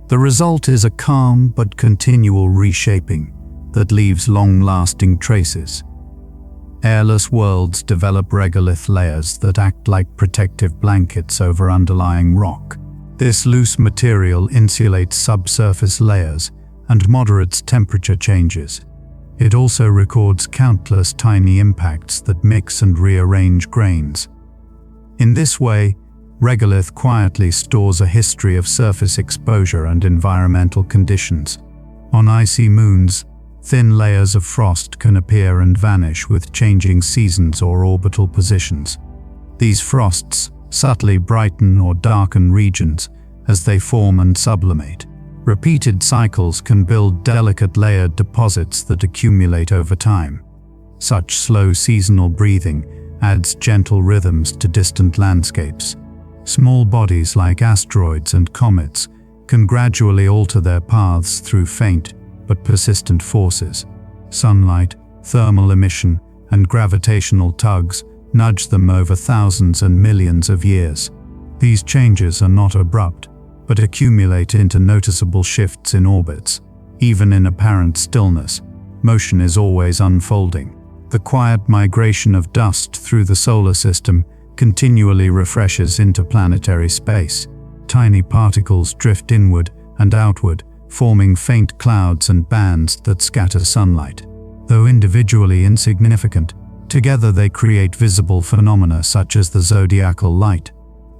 S1: The result is a calm but continual reshaping that leaves long-lasting traces. Airless worlds develop regolith layers that act like protective blankets over underlying rock. This loose material insulates subsurface layers and moderates temperature changes. It also records countless tiny impacts that mix and rearrange grains. In this way, regolith quietly stores a history of surface exposure and environmental conditions. On icy moons, thin layers of frost can appear and vanish with changing seasons or orbital positions. These frosts subtly brighten or darken regions as they form and sublimate. Repeated cycles can build delicate layered deposits that accumulate over time. Such slow seasonal breathing adds gentle rhythms to distant landscapes. Small bodies like asteroids and comets can gradually alter their paths through faint but persistent forces. Sunlight, thermal emission, and gravitational tugs nudge them over thousands and millions of years. These changes are not abrupt, but accumulate into noticeable shifts in orbits. Even in apparent stillness, motion is always unfolding. The quiet migration of dust through the solar system continually refreshes interplanetary space. Tiny particles drift inward and outward, forming faint clouds and bands that scatter sunlight. Though individually insignificant, together they create visible phenomena such as the zodiacal light.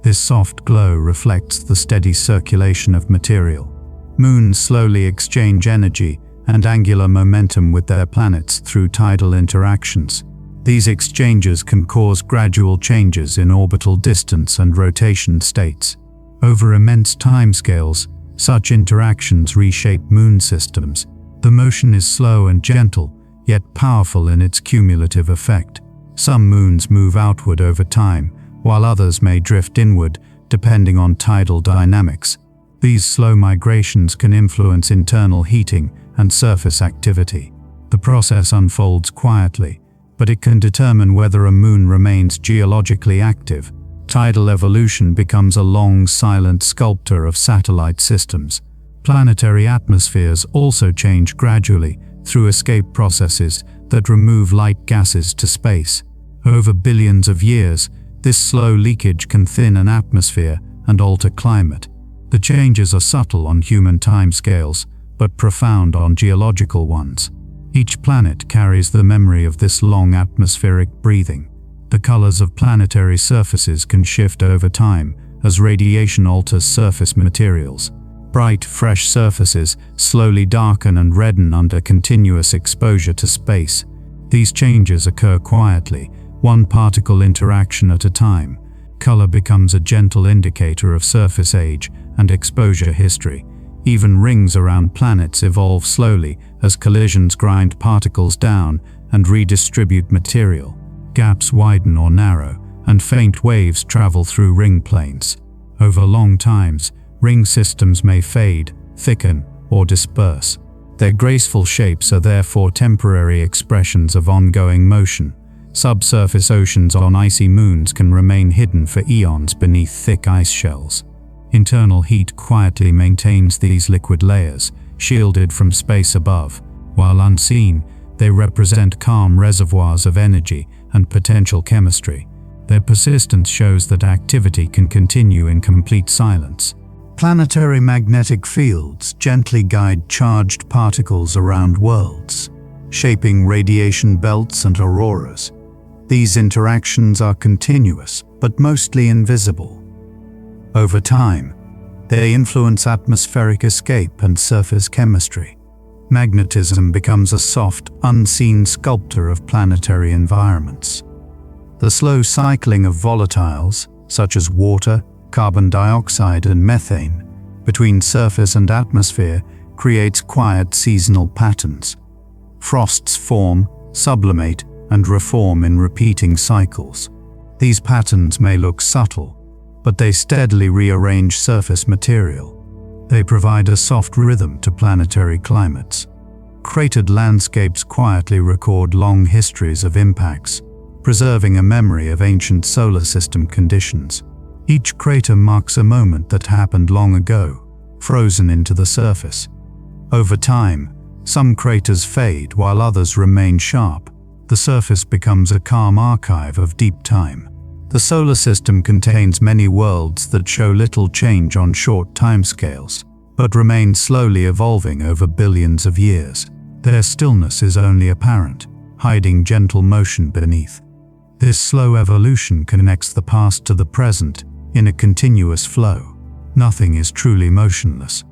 S1: This soft glow reflects the steady circulation of material. Moons slowly exchange energy and angular momentum with their planets through tidal interactions. These exchanges can cause gradual changes in orbital distance and rotation states. Over immense timescales, such interactions reshape moon systems. The motion is slow and gentle, yet powerful in its cumulative effect. Some moons move outward over time, while others may drift inward, depending on tidal dynamics. These slow migrations can influence internal heating and surface activity. The process unfolds quietly, but it can determine whether a moon remains geologically active. Tidal evolution becomes a long, silent sculptor of satellite systems. Planetary atmospheres also change gradually through escape processes that remove light gases to space. Over billions of years, this slow leakage can thin an atmosphere and alter climate. The changes are subtle on human timescales, but profound on geological ones. Each planet carries the memory of this long atmospheric breathing. The colors of planetary surfaces can shift over time as radiation alters surface materials. Bright, fresh surfaces slowly darken and redden under continuous exposure to space. These changes occur quietly, one particle interaction at a time. Color becomes a gentle indicator of surface age and exposure history. Even rings around planets evolve slowly as collisions grind particles down and redistribute material. Gaps widen or narrow, and faint waves travel through ring planes. Over long times, ring systems may fade, thicken, or disperse. Their graceful shapes are therefore temporary expressions of ongoing motion. Subsurface oceans on icy moons can remain hidden for eons beneath thick ice shells. Internal heat quietly maintains these liquid layers, shielded from space above. While unseen, they represent calm reservoirs of energy and potential chemistry. Their persistence shows that activity can continue in complete silence. Planetary magnetic fields gently guide charged particles around worlds, shaping radiation belts and auroras. These interactions are continuous, but mostly invisible. Over time, they influence atmospheric escape and surface chemistry. Magnetism becomes a soft, unseen sculptor of planetary environments. The slow cycling of volatiles, such as water, carbon dioxide, and methane, between surface and atmosphere creates quiet seasonal patterns. Frosts form, sublimate, and reform in repeating cycles. These patterns may look subtle, but they steadily rearrange surface material. They provide a soft rhythm to planetary climates. Cratered landscapes quietly record long histories of impacts, preserving a memory of ancient solar system conditions. Each crater marks a moment that happened long ago, frozen into the surface. Over time, some craters fade while others remain sharp. The surface becomes a calm archive of deep time. The solar system contains many worlds that show little change on short timescales, but remain slowly evolving over billions of years. Their stillness is only apparent, hiding gentle motion beneath. This slow evolution connects the past to the present in a continuous flow. Nothing is truly motionless.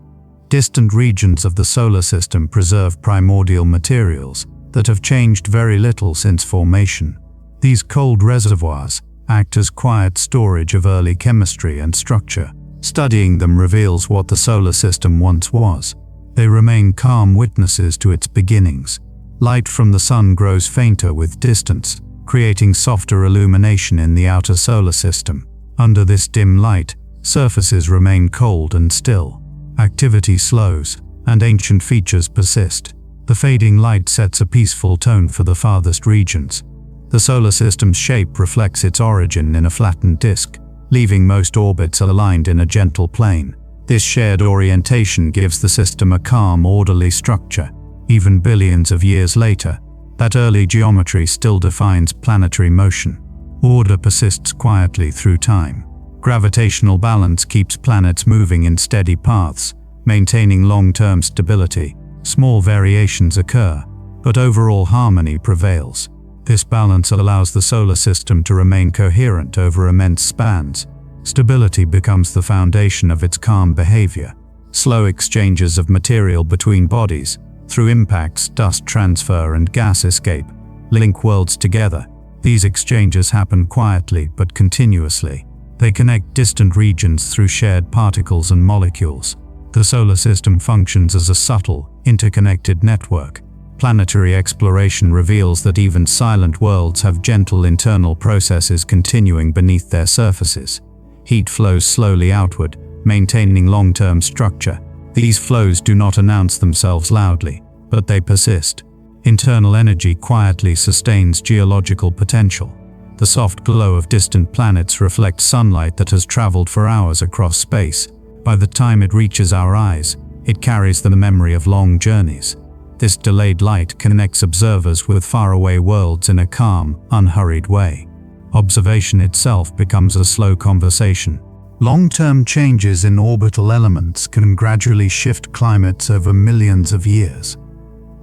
S1: Distant regions of the solar system preserve primordial materials that have changed very little since formation. These cold reservoirs act as quiet storage of early chemistry and structure. Studying them reveals what the solar system once was. They remain calm witnesses to its beginnings. Light from the sun grows fainter with distance, creating softer illumination in the outer solar system. Under this dim light, surfaces remain cold and still. Activity slows, and ancient features persist. The fading light sets a peaceful tone for the farthest regions. The solar system's shape reflects its origin in a flattened disk, leaving most orbits aligned in a gentle plane. This shared orientation gives the system a calm, orderly structure. Even billions of years later, that early geometry still defines planetary motion. Order persists quietly through time. Gravitational balance keeps planets moving in steady paths, maintaining long-term stability. Small variations occur, but overall harmony prevails. This balance allows the solar system to remain coherent over immense spans. Stability becomes the foundation of its calm behavior. Slow exchanges of material between bodies, through impacts, dust transfer, and gas escape, link worlds together. These exchanges happen quietly but continuously. They connect distant regions through shared particles and molecules. The solar system functions as a subtle, interconnected network. Planetary exploration reveals that even silent worlds have gentle internal processes continuing beneath their surfaces. Heat flows slowly outward, maintaining long-term structure. These flows do not announce themselves loudly, but they persist. Internal energy quietly sustains geological potential. The soft glow of distant planets reflects sunlight that has traveled for hours across space. By the time it reaches our eyes, it carries the memory of long journeys. This delayed light connects observers with faraway worlds in a calm, unhurried way. Observation itself becomes a slow conversation. Long-term changes in orbital elements can gradually shift climates over millions of years.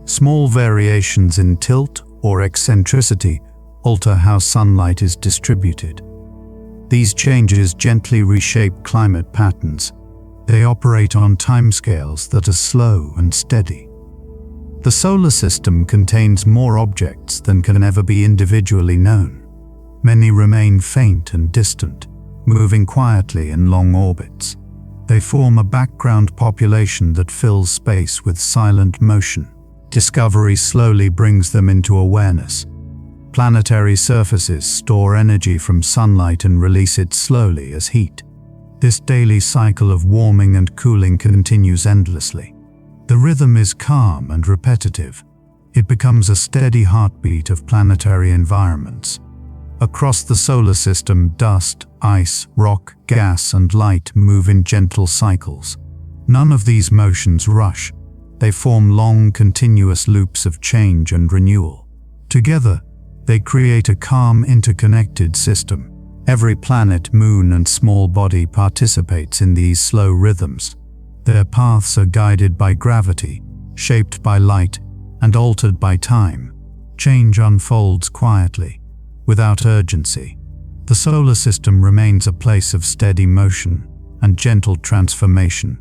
S1: Small variations in tilt or eccentricity alter how sunlight is distributed. These changes gently reshape climate patterns. They operate on timescales that are slow and steady. The solar system contains more objects than can ever be individually known. Many remain faint and distant, moving quietly in long orbits. They form a background population that fills space with silent motion. Discovery slowly brings them into awareness. Planetary surfaces store energy from sunlight and release it slowly as heat. This daily cycle of warming and cooling continues endlessly. The rhythm is calm and repetitive. It becomes a steady heartbeat of planetary environments. Across the solar system, dust, ice, rock, gas, and light move in gentle cycles. None of these motions rush. They form long, continuous loops of change and renewal. Together, they create a calm, interconnected system. Every planet, moon, and small body participates in these slow rhythms. Their paths are guided by gravity, shaped by light, and altered by time. Change unfolds quietly, without urgency. The solar system remains a place of steady motion and gentle transformation.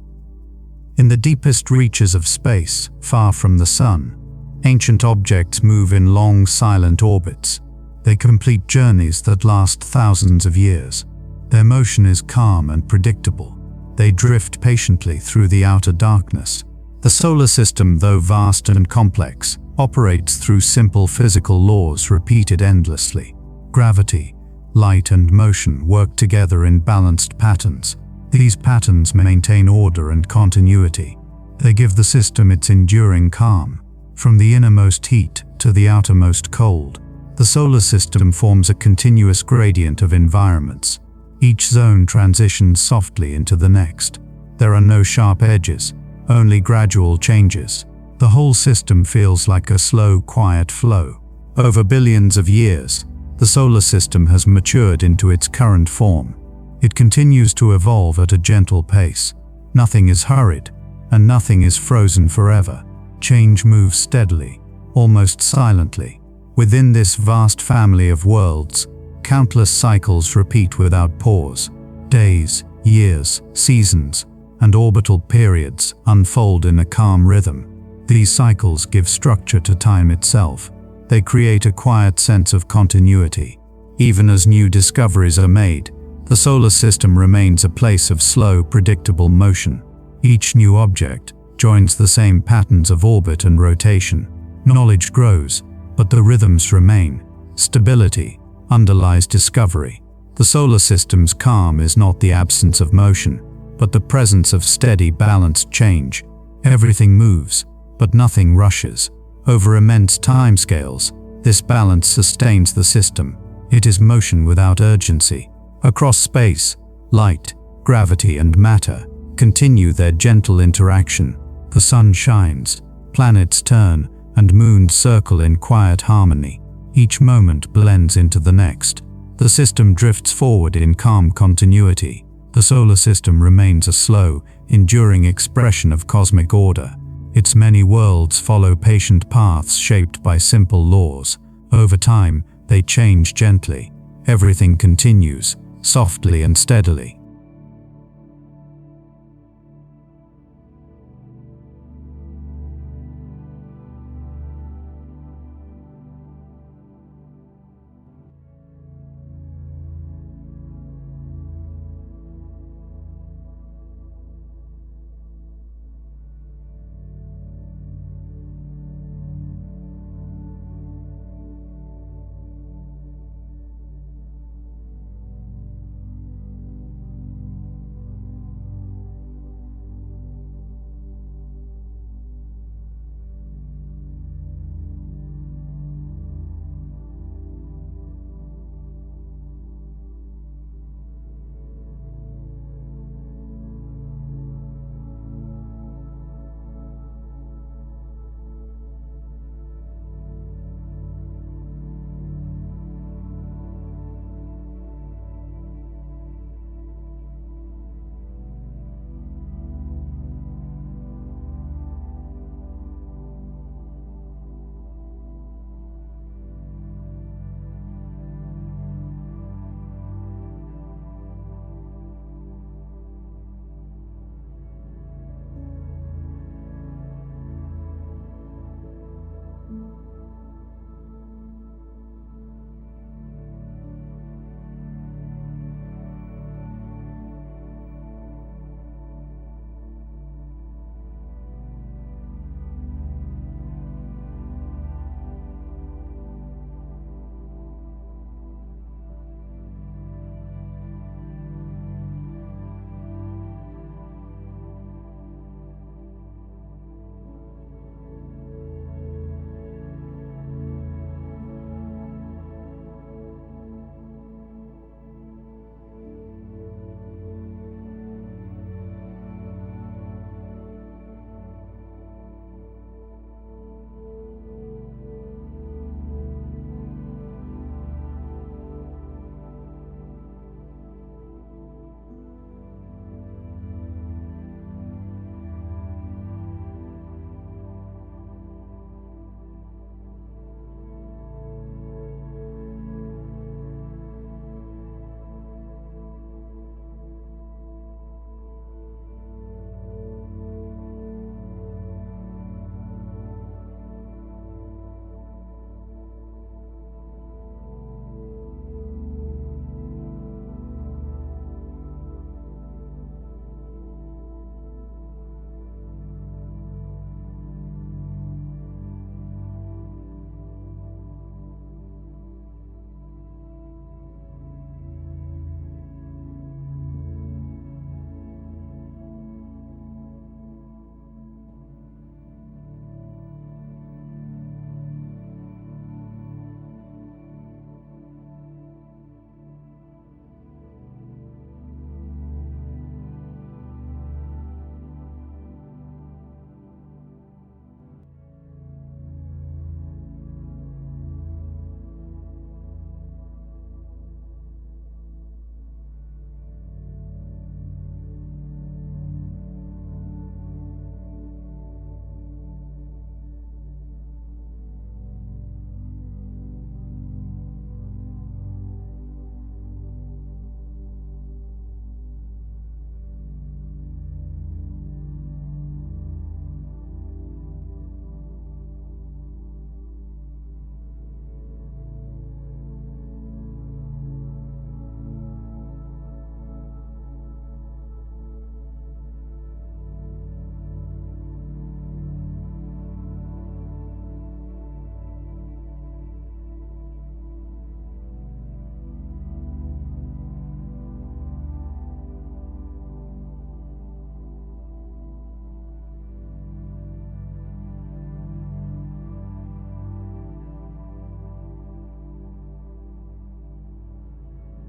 S1: In the deepest reaches of space, far from the sun, ancient objects move in long, silent orbits. They complete journeys that last thousands of years. Their motion is calm and predictable. They drift patiently through the outer darkness. The solar system, though vast and complex, operates through simple physical laws repeated endlessly. Gravity, light, and motion work together in balanced patterns. These patterns maintain order and continuity. They give the system its enduring calm. From the innermost heat to the outermost cold, the solar system forms a continuous gradient of environments. Each zone transitions softly into the next. There are no sharp edges, only gradual changes. The whole system feels like a slow, quiet flow. Over billions of years, the solar system has matured into its current form. It continues to evolve at a gentle pace. Nothing is hurried, and nothing is frozen forever. Change moves steadily, almost silently. Within this vast family of worlds, countless cycles repeat without pause. Days, years, seasons, and orbital periods unfold in a calm rhythm. These cycles give structure to time itself. They create a quiet sense of continuity. Even as new discoveries are made, the solar system remains a place of slow, predictable motion. Each new object joins the same patterns of orbit and rotation. Knowledge grows, but the rhythms remain. Stability underlies discovery. The solar system's calm is not the absence of motion, but the presence of steady, balanced change. Everything moves, but nothing rushes. Over immense timescales, this balance sustains the system. It is motion without urgency. Across space, light, gravity, and matter continue their gentle interaction. The sun shines, planets turn, and moons circle in quiet harmony. Each moment blends into the next. The system drifts forward in calm continuity. The solar system remains a slow, enduring expression of cosmic order. Its many worlds follow patient paths shaped by simple laws. Over time, they change gently. Everything continues, softly and steadily.